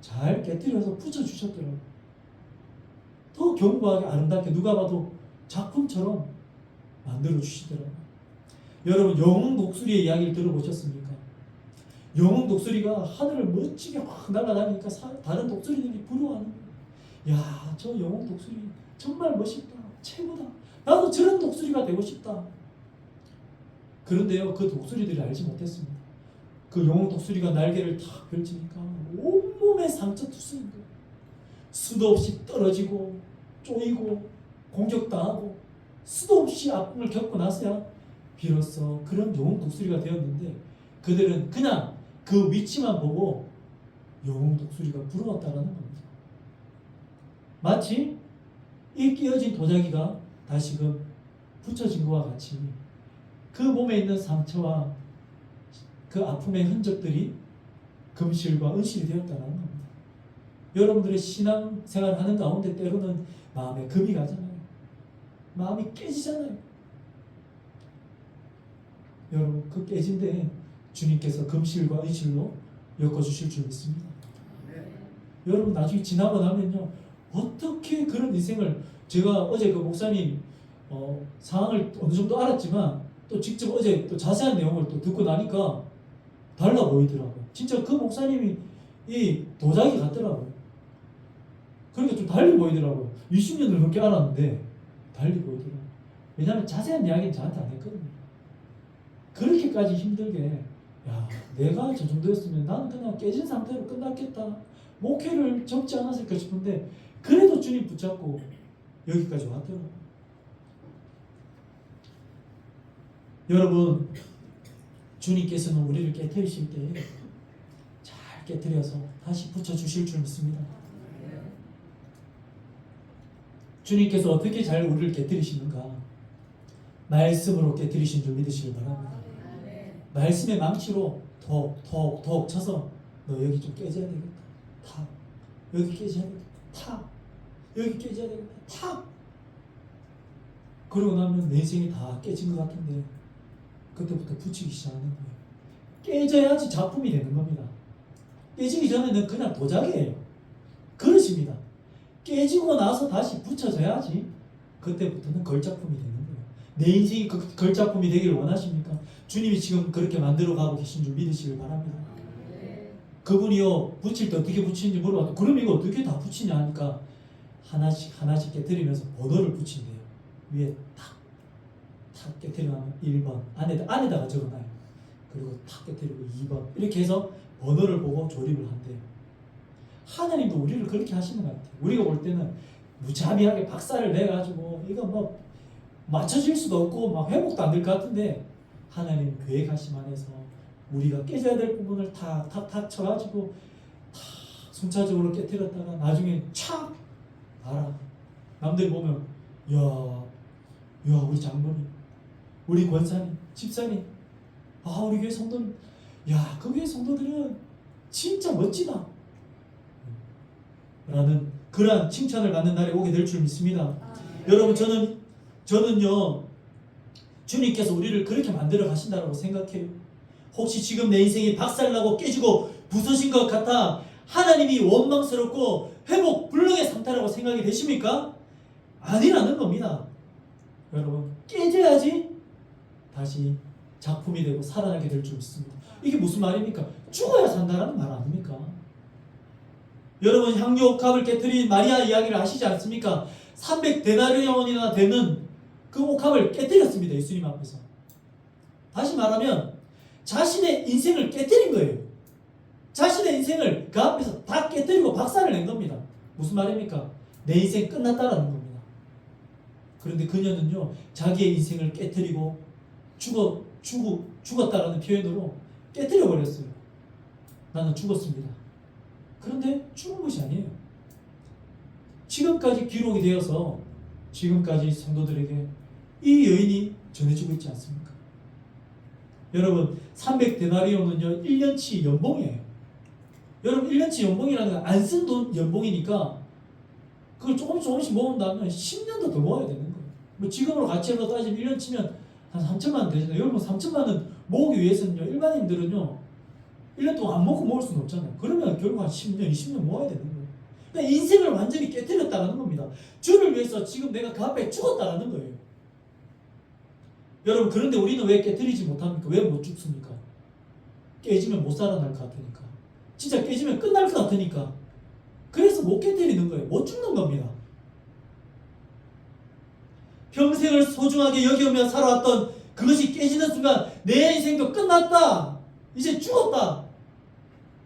잘 깨뜨려서 붙여주셨더라고요. 더 견고하게 아름답게 누가 봐도 작품처럼 만들어주시더라고요. 여러분, 영웅 독수리의 이야기를 들어보셨습니까? 영웅 독수리가 하늘을 멋지게 확 날아다니니까 다른 독수리들이 부러워하는 거예요. 야, 저 영웅 독수리 정말 멋있다. 최고다. 나도 저런 독수리가 되고 싶다. 그런데요, 그 독수리들이 알지 못했습니다. 그 영웅 독수리가 날개를 탁 펼치니까 온몸에 상처 투성인 거예요. 수도 없이 떨어지고 쪼이고 공격당하고 수도 없이 아픔을 겪고 나서야 비로소 그런 영웅 독수리가 되었는데, 그들은 그냥 그 위치만 보고 영웅 독수리가 부러웠다라는 겁니다. 마치 이 끼어진 도자기가 다시금 붙여진 것과 같이 그 몸에 있는 상처와 그 아픔의 흔적들이 금실과 은실이 되었다는 겁니다. 여러분들의 신앙생활을 하는 가운데 때로는 마음에 금이 가잖아요. 마음이 깨지잖아요. 여러분, 그 깨진 데에 주님께서 금실과 은실로 엮어주실 줄 믿습니다. 여러분, 나중에 지나고 나면요, 어떻게 그런 인생을, 제가 어제 그 목사님 상황을 어느 정도 알았지만 또 직접 어제 또 자세한 내용을 또 듣고 나니까 달라 보이더라고요. 진짜 그 목사님이 이 도자기 같더라고요. 그러니까 좀 달리 보이더라고요. 20년을 넘게 알았는데 달리 보이더라고요. 왜냐하면 자세한 이야기는 저한테 안 했거든요. 그렇게까지 힘들게, 야, 내가 저 정도였으면 나는 그냥 깨진 상태로 끝났겠다, 목회를 접지 않았을까 싶은데 그래도 주님 붙잡고 여기까지 왔더라고요. 여러분, 주님께서는 우리를 깨뜨리실 때 잘 깨뜨려서 다시 붙여주실 줄 믿습니다. 주님께서 어떻게 잘 우리를 깨뜨리시는가? 말씀으로 깨뜨리신 줄 믿으시길 바랍니다. 말씀의 망치로 톡 쳐서 너 여기 좀 깨져야 되겠다. 탁. 여기 깨져야 되겠다. 탁. 여기 깨져야 되겠다. 탁. 그러고 나면 내 인생이 다 깨진 것 같은데 그때부터 붙이기 시작하는 거예요. 깨져야지 작품이 되는 겁니다. 깨지기 전에는 그냥 도자기예요. 그릇입니다. 깨지고 나서 다시 붙여져야지 그때부터는 걸작품이 되는 거예요. 내 인생이 그 걸작품이 되기를 원하십니까? 주님이 지금 그렇게 만들어가고 계신 줄 믿으시길 바랍니다. 그분이요 붙일 때 어떻게 붙이는지 물어봐도 그럼 이거 어떻게 다 붙이냐 하니까 하나씩 깨뜨리면서 번호를 붙인대요. 위에 탁 깨뜨리면 1번 안에다가 적어놔요. 그리고 탁 깨뜨리고 2번 이렇게 해서 번호를 보고 조립을 한대요. 하나님도 우리를 그렇게 하시는 것 같아요. 우리가 볼 때는 무자비하게 박살을 내가지고 이거 뭐 맞춰질 수도 없고 막 회복도 안 될 것 같은데 하나님 계획하심 안에서 우리가 깨져야 될 부분을 탁 쳐가지고 탁 순차적으로 깨뜨렸다가 나중에 착 알아. 남들 보면 야 우리 장로님, 우리 권사님, 집사님, 우리 교회 성도님, 그 교회 성도들은 진짜 멋지다 라는 그러한 칭찬을 받는 날이 오게 될 줄 믿습니다. 여러분 저는요 주님께서 우리를 그렇게 만들어 가신다고 생각해요. 혹시 지금 내 인생이 박살나고 깨지고 부서진 것 같아 하나님이 원망스럽고 회복 불능의 상태라고 생각이 되십니까? 아니라는 겁니다. 여러분 깨져야지 다시 작품이 되고 살아나게 될 줄 믿습니다. 이게 무슨 말입니까? 죽어야 산다라는 말 아닙니까? 여러분 향유 옥합을 깨뜨린 마리아 이야기를 아시지 않습니까? 300데나리온이나 되는 그 옥합을 깨뜨렸습니다. 예수님 앞에서. 다시 말하면 자신의 인생을 깨뜨린 거예요. 자신의 인생을 그 앞에서 다 깨뜨리고 박살을 낸 겁니다. 무슨 말입니까? 내 인생 끝났다라는 겁니다. 그런데 그녀는요 자기의 인생을 깨뜨리고 죽었다라는 표현으로 깨뜨려 버렸어요. 나는 죽었습니다. 그런데 죽은 것이 아니에요. 지금까지 기록이 되어서 지금까지 성도들에게 이 여인이 전해지고 있지 않습니까? 여러분 300데나리온은요 1년치 연봉이에요. 여러분 1년치 연봉이라는 건 안 쓴 돈 연봉이니까 그걸 조금씩 모은다면 10년도 더 모아야 되는 거예요. 뭐 지금으로 가치로 따지면 1년 치면 한 3천만 원 되잖아요. 여러분 3천만 원 모으기 위해서는요 일반인들은요 1년 동안 안 먹고 모을 수는 없잖아요. 그러면 결국 한 10년 20년 모아야 되는 거예요. 그러니까 인생을 완전히 깨뜨렸다는 겁니다. 주를 위해서 지금 내가 그 앞에 죽었다는 거예요. 여러분 그런데 우리는 왜 깨뜨리지 못합니까? 왜 못 죽습니까? 깨지면 못 살아날 것 같으니까. 진짜 깨지면 끝날 것 같으니까. 그래서 못 깨뜨리는 거예요. 못 죽는 겁니다. 평생을 소중하게 여기며 살아왔던 그것이 깨지는 순간 내 인생도 끝났다. 이제 죽었다.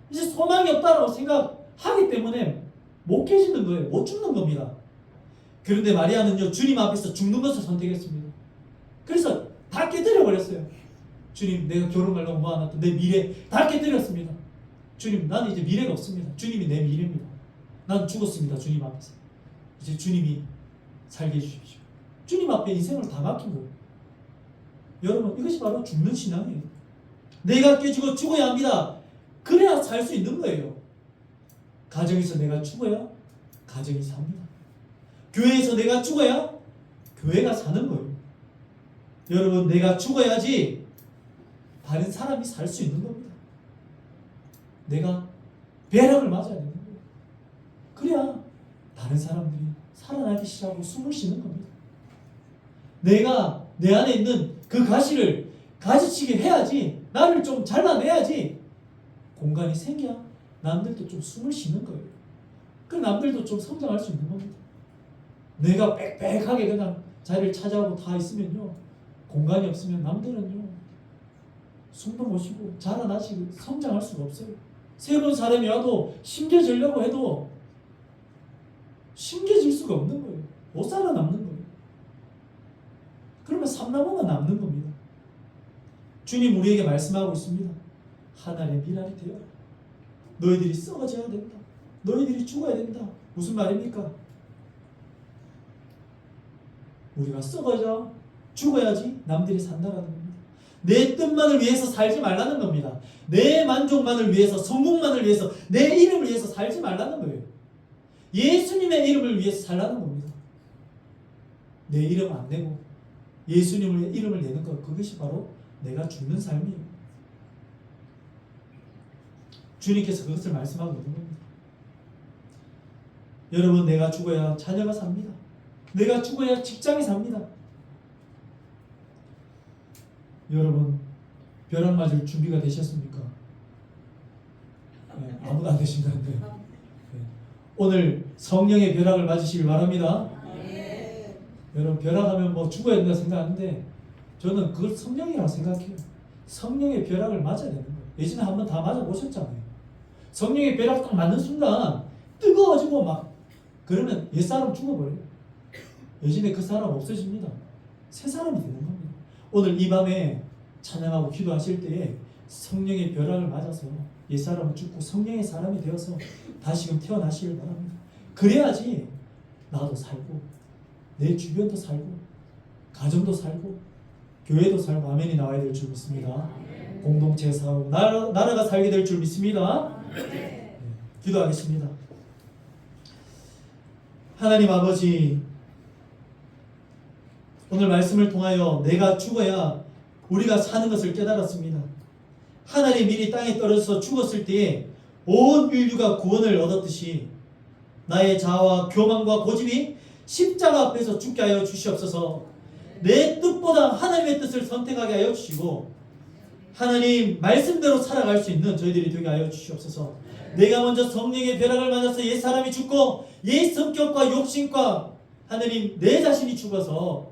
이제 소망이 없다라고 생각하기 때문에 못 깨지는 거예요. 못 죽는 겁니다. 그런데 마리아는요 주님 앞에서 죽는 것을 선택했습니다. 그래서 다 깨뜨려 버렸어요. 주님 내가 결혼하려고 모아놨던 내 미래 다 깨뜨렸습니다. 주님 나는 이제 미래가 없습니다. 주님이 내 미래입니다. 난 죽었습니다. 주님 앞에서. 이제 주님이 살게 해주십시오. 주님 앞에 인생을 다 맡긴 거예요. 여러분 이것이 바로 죽는 신앙이에요. 내가 깨지고 죽어야 합니다. 그래야 살 수 있는 거예요. 가정에서 내가 죽어야 가정이 삽니다. 교회에서 내가 죽어야 교회가 사는 거예요. 여러분 내가 죽어야지 다른 사람이 살 수 있는 겁니다. 내가 벼락을 맞아야 되는 거예요. 그래야 다른 사람들이 살아나기 시작하고 숨을 쉬는 겁니다. 내가 내 안에 있는 그 가시를 가지치게 해야지, 나를 좀 잘라내야지 공간이 생겨 남들도 좀 숨을 쉬는 거예요. 그 남들도 좀 성장할 수 있는 겁니다. 내가 빽빽하게 그냥 자리를 차지하고 다 있으면요 공간이 없으면 남들은요 숨도 못 쉬고 자라나시고 성장할 수가 없어요. 새로운 사람이 와도 심겨지려고 해도 심겨질 수가 없는 거예요. 못 살아남는 거예요. 그러면 삼나무가 남는 겁니다. 주님 우리에게 말씀하고 있습니다. 하나님의 미랄이 되어라. 너희들이 썩어져야 된다. 너희들이 죽어야 된다. 무슨 말입니까? 우리가 썩어져 죽어야지 남들이 산다라는 겁니다. 내 뜻만을 위해서 살지 말라는 겁니다. 내 만족만을 위해서, 성공만을 위해서, 내 이름을 위해서 살지 말라는 거예요. 예수님의 이름을 위해서 살라는 겁니다. 내 이름 안 내고 예수님의 이름을 내는 것, 그것이 바로 내가 죽는 삶이에요. 주님께서 그것을 말씀하고 있는 겁니다. 여러분, 내가 죽어야 자녀가 삽니다. 내가 죽어야 직장이 삽니다. 여러분, 벼락 맞을 준비가 되셨습니까? 네, 아무도 안 되신다는데. 네. 오늘 성령의 벼락을 맞으시길 바랍니다. 여러분, 벼락하면 뭐 죽어야 된다 생각하는데 저는 그걸 성령이라고 생각해요. 성령의 벼락을 맞아야 되는 거예요. 예전에 한번 다 맞아보셨잖아요. 성령의 벼락 딱 맞는 순간 뜨거워지고 막 그러면 옛사람 죽어버려요. 예전에 그 사람 없어집니다. 새 사람이 되는 겁니다. 오늘 이 밤에 찬양하고 기도하실 때에 성령의 벼락을 맞아서 옛사람은 죽고 성령의 사람이 되어서 다시금 태어나시길 바랍니다. 그래야지 나도 살고 내 주변도 살고 가정도 살고 교회도 살고 아멘이 나와야 될 줄 믿습니다. 공동체 살고 나라가 살게 될 줄 믿습니다. 네, 기도하겠습니다. 하나님 아버지, 오늘 말씀을 통하여 내가 죽어야 우리가 사는 것을 깨달았습니다. 하늘이 미리 땅에 떨어져서 죽었을 때에 온 인류가 구원을 얻었듯이 나의 자아와 교만과 고집이 십자가 앞에서 죽게 하여 주시옵소서. 내 뜻보다 하나님의 뜻을 선택하게 하여 주시고 하나님 말씀대로 살아갈 수 있는 저희들이 되게 하여 주시옵소서. 내가 먼저 성령의 벼락을 맞아서 옛 사람이 죽고 옛 성격과 욕심과 하나님 내 자신이 죽어서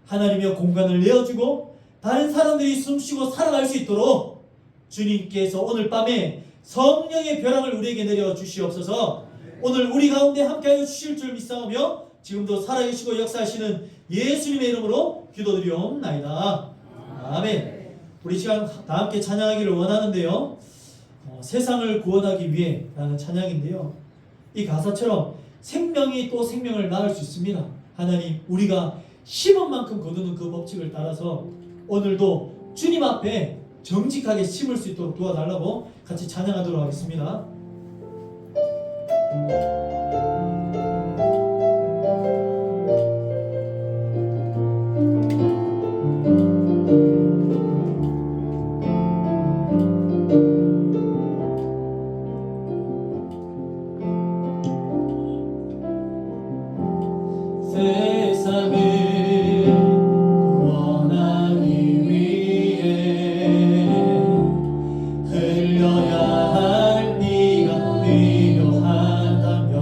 하나님의 공간을 내어주고 다른 사람들이 숨쉬고 살아갈 수 있도록 주님께서 오늘 밤에 성령의 벼락을 우리에게 내려 주시옵소서. 오늘 우리 가운데 함께하여 주실 줄 믿사오며 지금도 살아계시고 역사하시는 예수님의 이름으로 기도드리옵나이다. 아멘. 우리 시간 다 함께 찬양하기를 원하는데요. 세상을 구원하기 위해 라는 찬양인데요. 이 가사처럼 생명이 또 생명을 낳을 수 있습니다. 하나님, 우리가 심은 만큼 거두는 그 법칙을 따라서 오늘도 주님 앞에 정직하게 심을 수 있도록 도와달라고 같이 찬양하도록 하겠습니다. 흘려야 할 네가 필요하다면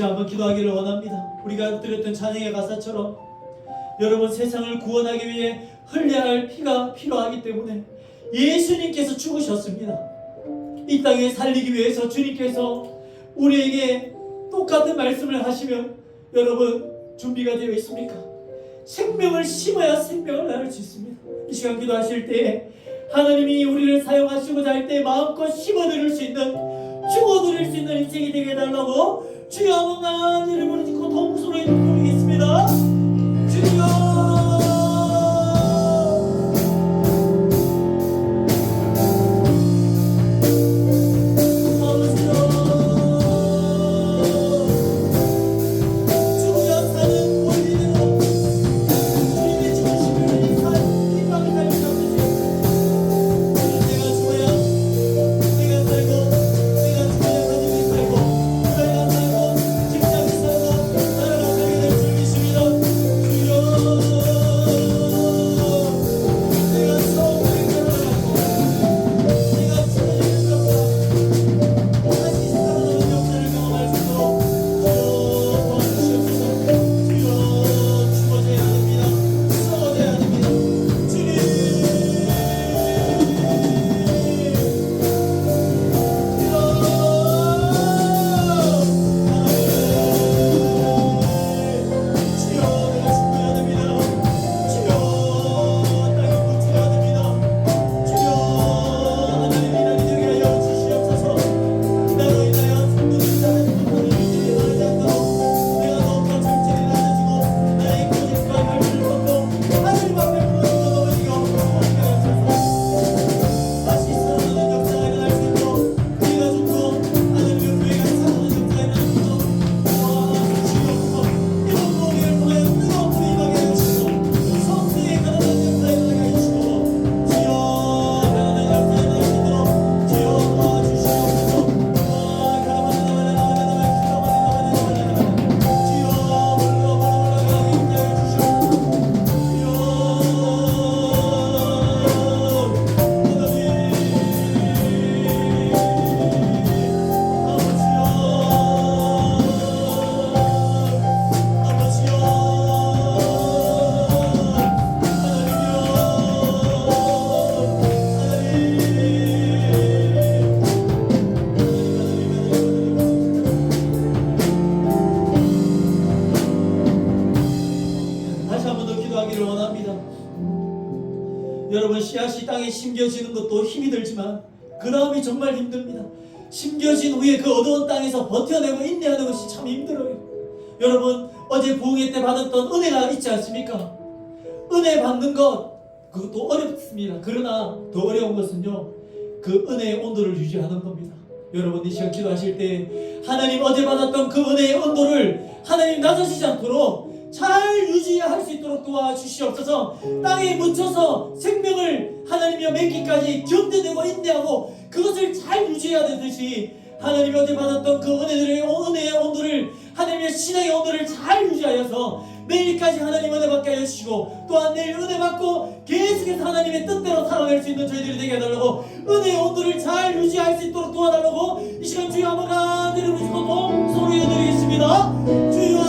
동시에 한번 기도하기를 원합니다. 우리가 드렸던 찬양의 가사처럼 여러분, 세상을 구원하기 위해 흘려야 할 피가 필요하기 때문에 예수님께서 죽으셨습니다. 이 땅에 살리기 위해서 주님께서 우리에게 똑같은 말씀을 하시면 여러분, 준비가 되어 있습니까? 생명을 심어야 생명을 나눌 수 있습니다. 이 시간 기도하실 때 하나님이 우리를 사용하시고자 할 때 마음껏 심어드릴 수 있는, 죽어드릴 수 있는 인생이 되게 해달라고 주여 한번 난 이름을 짓고 동소로 부르겠습니다. 주여, 여러분, 씨앗이 땅에 심겨지는 것도 힘이 들지만 그 다음이 정말 힘듭니다. 심겨진 후에 그 어두운 땅에서 버텨내고 인내하는 것이 참 힘들어요. 여러분, 어제 부흥회 때 받았던 은혜가 있지 않습니까? 은혜 받는 것, 그것도 어렵습니다. 그러나 더 어려운 것은요, 그 은혜의 온도를 유지하는 겁니다. 여러분, 이 시간 기도하실 때 하나님 어제 받았던 그 은혜의 온도를 하나님 낮아지지 않도록 잘 유지할 수 있도록 도와주시옵소서. 땅에 묻혀서 생명을 하나님이여 맺기까지 견뎌내고 인내하고 그것을 잘 유지해야 되듯이 하나님이 어제 받았던 그 은혜의 온도를, 하나님의 신앙의 온도를 잘 유지하여서 내일까지 하나님 은혜 받게 하여 주시고, 또한 내일 은혜 받고 계속해서 하나님의 뜻대로 살아갈 수 있는 저희들이 되게 해달라고, 은혜의 온도를 잘 유지할 수 있도록 도와달라고 이 시간 주여 한번 간절히 부르시고 동소리 해드리겠습니다. 주여,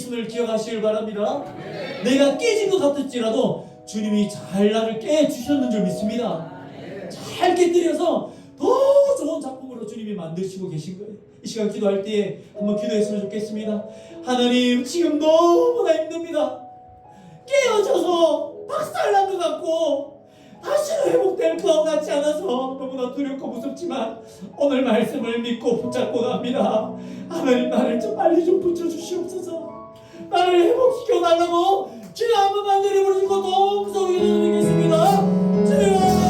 있음을 기억하시길 바랍니다. 내가 깨진 것 같을지라도 주님이 잘 나를 깨주셨는 줄 믿습니다. 잘 깨뜨려서 더 좋은 작품으로 주님이 만드시고 계신 거예요. 이 시간 기도할 때에 한번 기도했으면 좋겠습니다. 하나님, 지금 너무나 힘듭니다. 깨어져서 박살난 것 같고 다시는 회복될 것 같지 않아서 너무나 두렵고 무섭지만 오늘 말씀을 믿고 붙잡고 갑니다. 하나님, 나를 좀 빨리 좀 붙여주시옵소서. 나를 회복시켜 달라고 주여 한 번만 내려 부르시고 너무 소리 드리겠습니다. 주여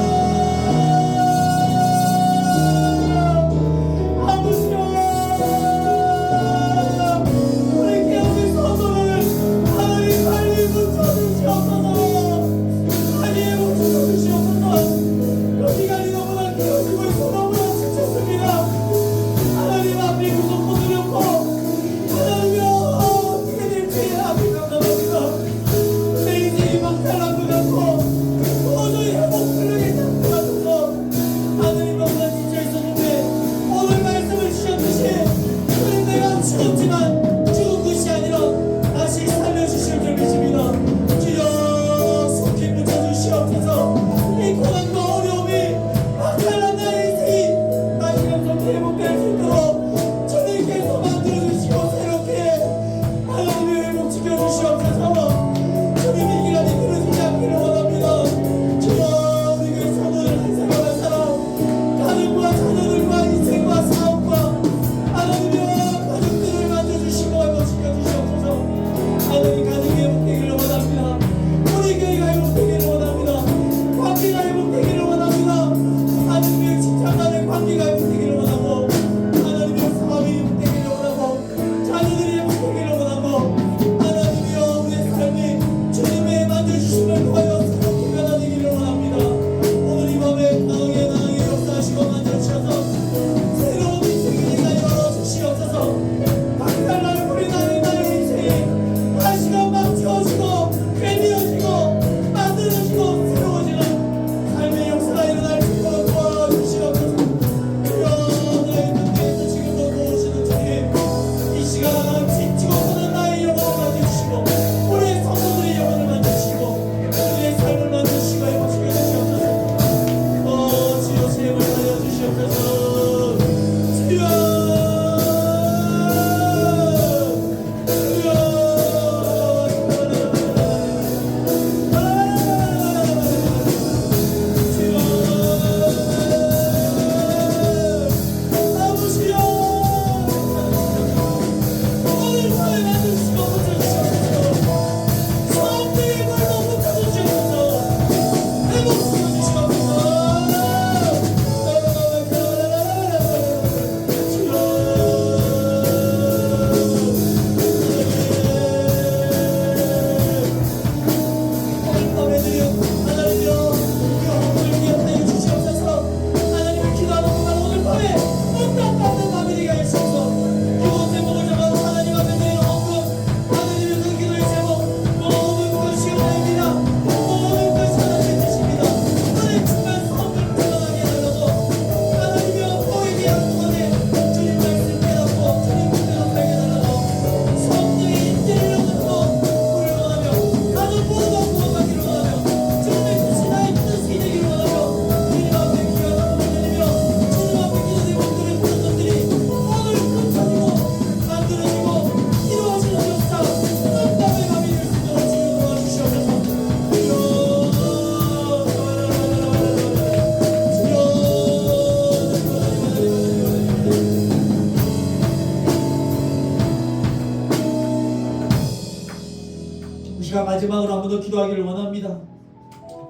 마지막으로 한 번 더 기도하기를 원합니다.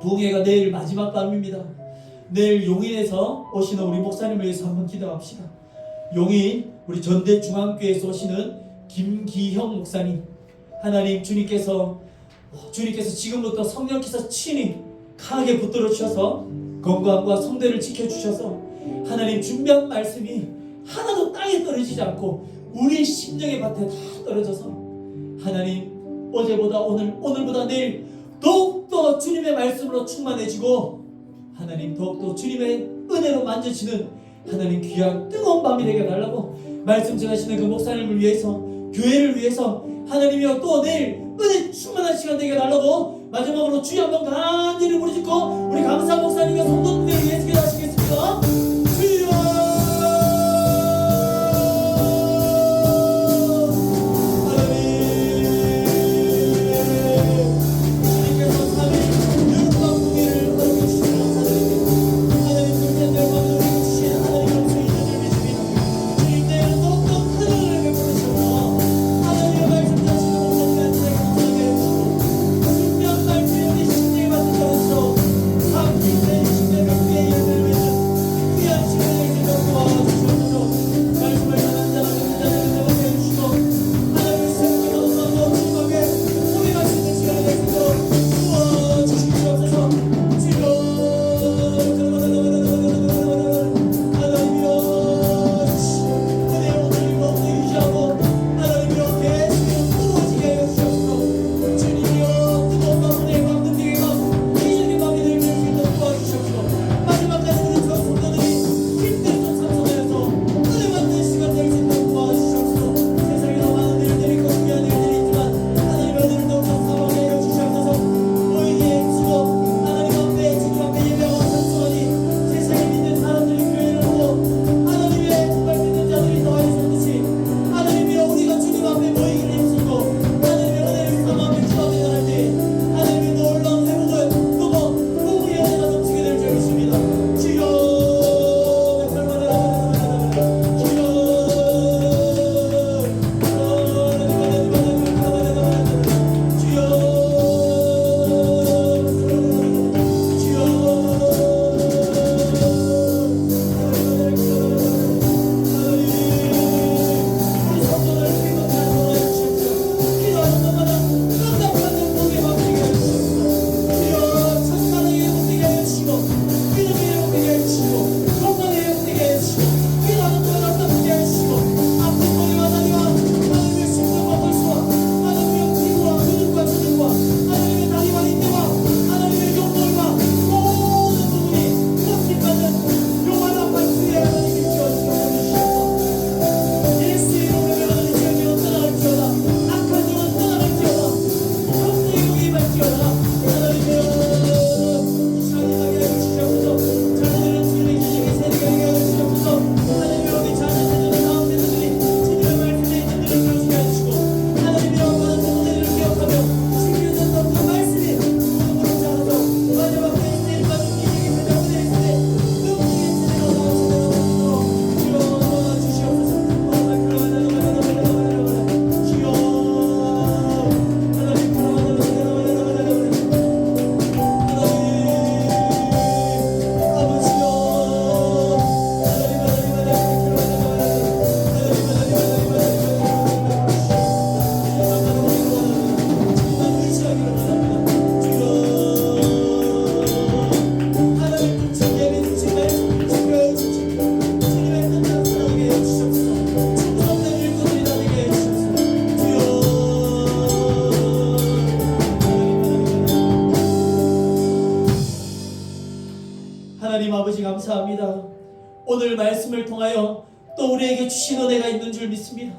동해가 내일 마지막 밤입니다. 내일 용인에서 오시는 우리 목사님을 위해서 한번 기도합시다. 용인 우리 전대중앙교회에서 오시는 김기형 목사님, 하나님 주님께서 지금부터 성령께서 친히 강하게 붙들어 주셔서 건강과 성대를 지켜주셔서 하나님 준비한 말씀이 하나도 땅에 떨어지지 않고 우리 심령의 밭에 다 떨어져서 하나님 어제보다 오늘보다 내일 더욱더 주님의 말씀으로 충만해지고 하나님 더욱더 주님의 은혜로 만져지는 하나님 귀한 뜨거운 밤이 되게 달라고 말씀 전하시는 그 목사님을 위해서 교회를 위해서 하나님이여 또 내일 은혜 충만한 시간 되게 달라고 마지막으로 주여 한번 간절히 부르짖고 우리 강사 목사님과 성도님들을 위해서 기도하시겠습니다. 주여 하나님 아버지 감사합니다. 오늘 말씀을 통하여 또 우리에게 주신 은혜가 있는 줄 믿습니다.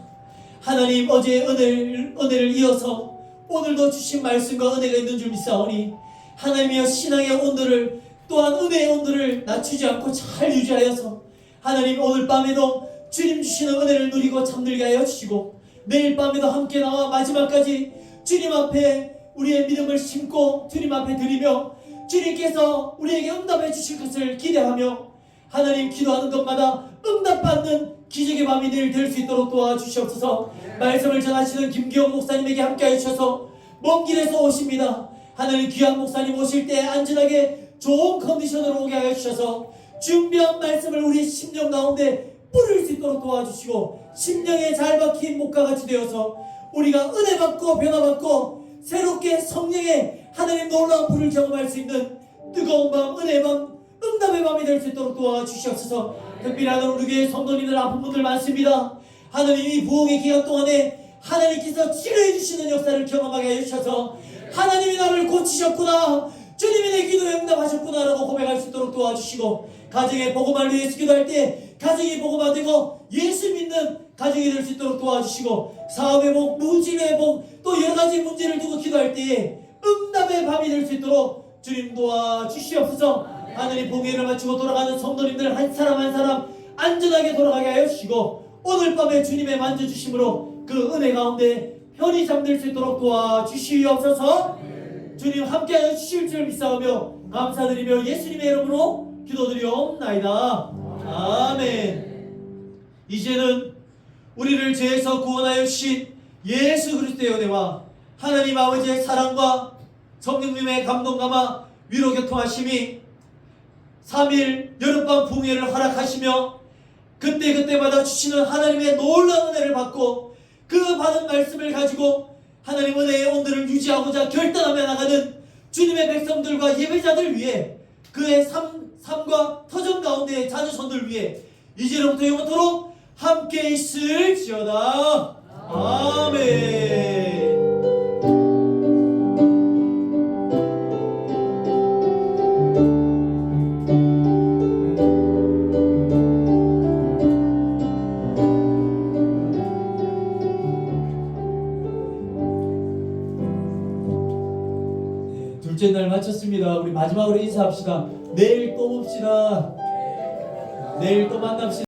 하나님 어제 은혜를 이어서 오늘도 주신 말씀과 은혜가 있는 줄 믿사오니 하나님이여 신앙의 온도를 또한 은혜의 온도를 낮추지 않고 잘 유지하여서 하나님 오늘 밤에도 주님 주시는 은혜를 누리고 잠들게 하여 주시고 내일 밤에도 함께 나와 마지막까지 주님 앞에 우리의 믿음을 심고 주님 앞에 드리며 주님께서 우리에게 응답해 주실 것을 기대하며 하나님 기도하는 것마다 응답받는 기적의 밤이 내일 될 수 있도록 도와주시옵소서. 말씀을 전하시는 김기영 목사님에게 함께해 주셔서 먼 길에서 오십니다. 하나님 귀한 목사님 오실 때 안전하게 좋은 컨디션으로 오게 하여 주셔서 준비한 말씀을 우리 심령 가운데 뿌릴 수 있도록 도와주시고 심령에 잘 박힌 목과같이 되어서 우리가 은혜 받고 변화받고 새롭게 성령의 하나님 놀라운 불을 경험할 수 있는 뜨거운 밤, 은혜의 밤, 응답의 밤이 될 수 있도록 도와주시옵소서. 특별히 하나님 우리 교회 성도님들 아픈 분들 많습니다. 하나님 이 부흥의 기간 동안에 하나님께서 치료해 주시는 역사를 경험하게 해주셔서 하나님이 나를 고치셨구나, 주님이 내 기도에 응답하셨구나라고 고백할 수 있도록 도와주시고, 가정의 복음을 위해서 기도할 때 가정이 복음화 되고 예수 믿는 가정이 될 수 있도록 도와주시고, 사업의 복, 무집의 복, 또 여러 가지 문제를 두고 기도할 때에 응답의 밤이 될 수 있도록 주님 도와주시옵소서. 하늘이 봉회를 마치고 돌아가는 성도님들 한 사람 한 사람 안전하게 돌아가게 하여 주시고, 오늘 밤에 주님의 만져주심으로 그 은혜 가운데 편히 잠들 수 있도록 도와주시옵소서. 주님 함께하여 주실 줄 믿사오며 감사드리며 예수님의 이름으로 기도드리옵나이다. 아멘. 이제는 우리를 죄에서 구원하여 주신 예수 그리스도의 은혜와 하나님 아버지의 사랑과 성령님의 감동감화 위로 교통하심이 3일 여름밤 봉회를 허락하시며 그때그때마다 주시는 하나님의 놀라운 은혜를 받고 그 받은 말씀을 가지고 하나님 은혜의 온도를 유지하고자 결단하며 나가는 주님의 백성들과 예배자들 위해 그의 삶과 터전 가운데의 자녀손들 위해 이제로부터 영원토록 함께 있을지어다. 아멘. 둘째 날 마쳤습니다. 우리 마지막으로 인사합시다. 내일 또 봅시다. 내일 또 만납시다.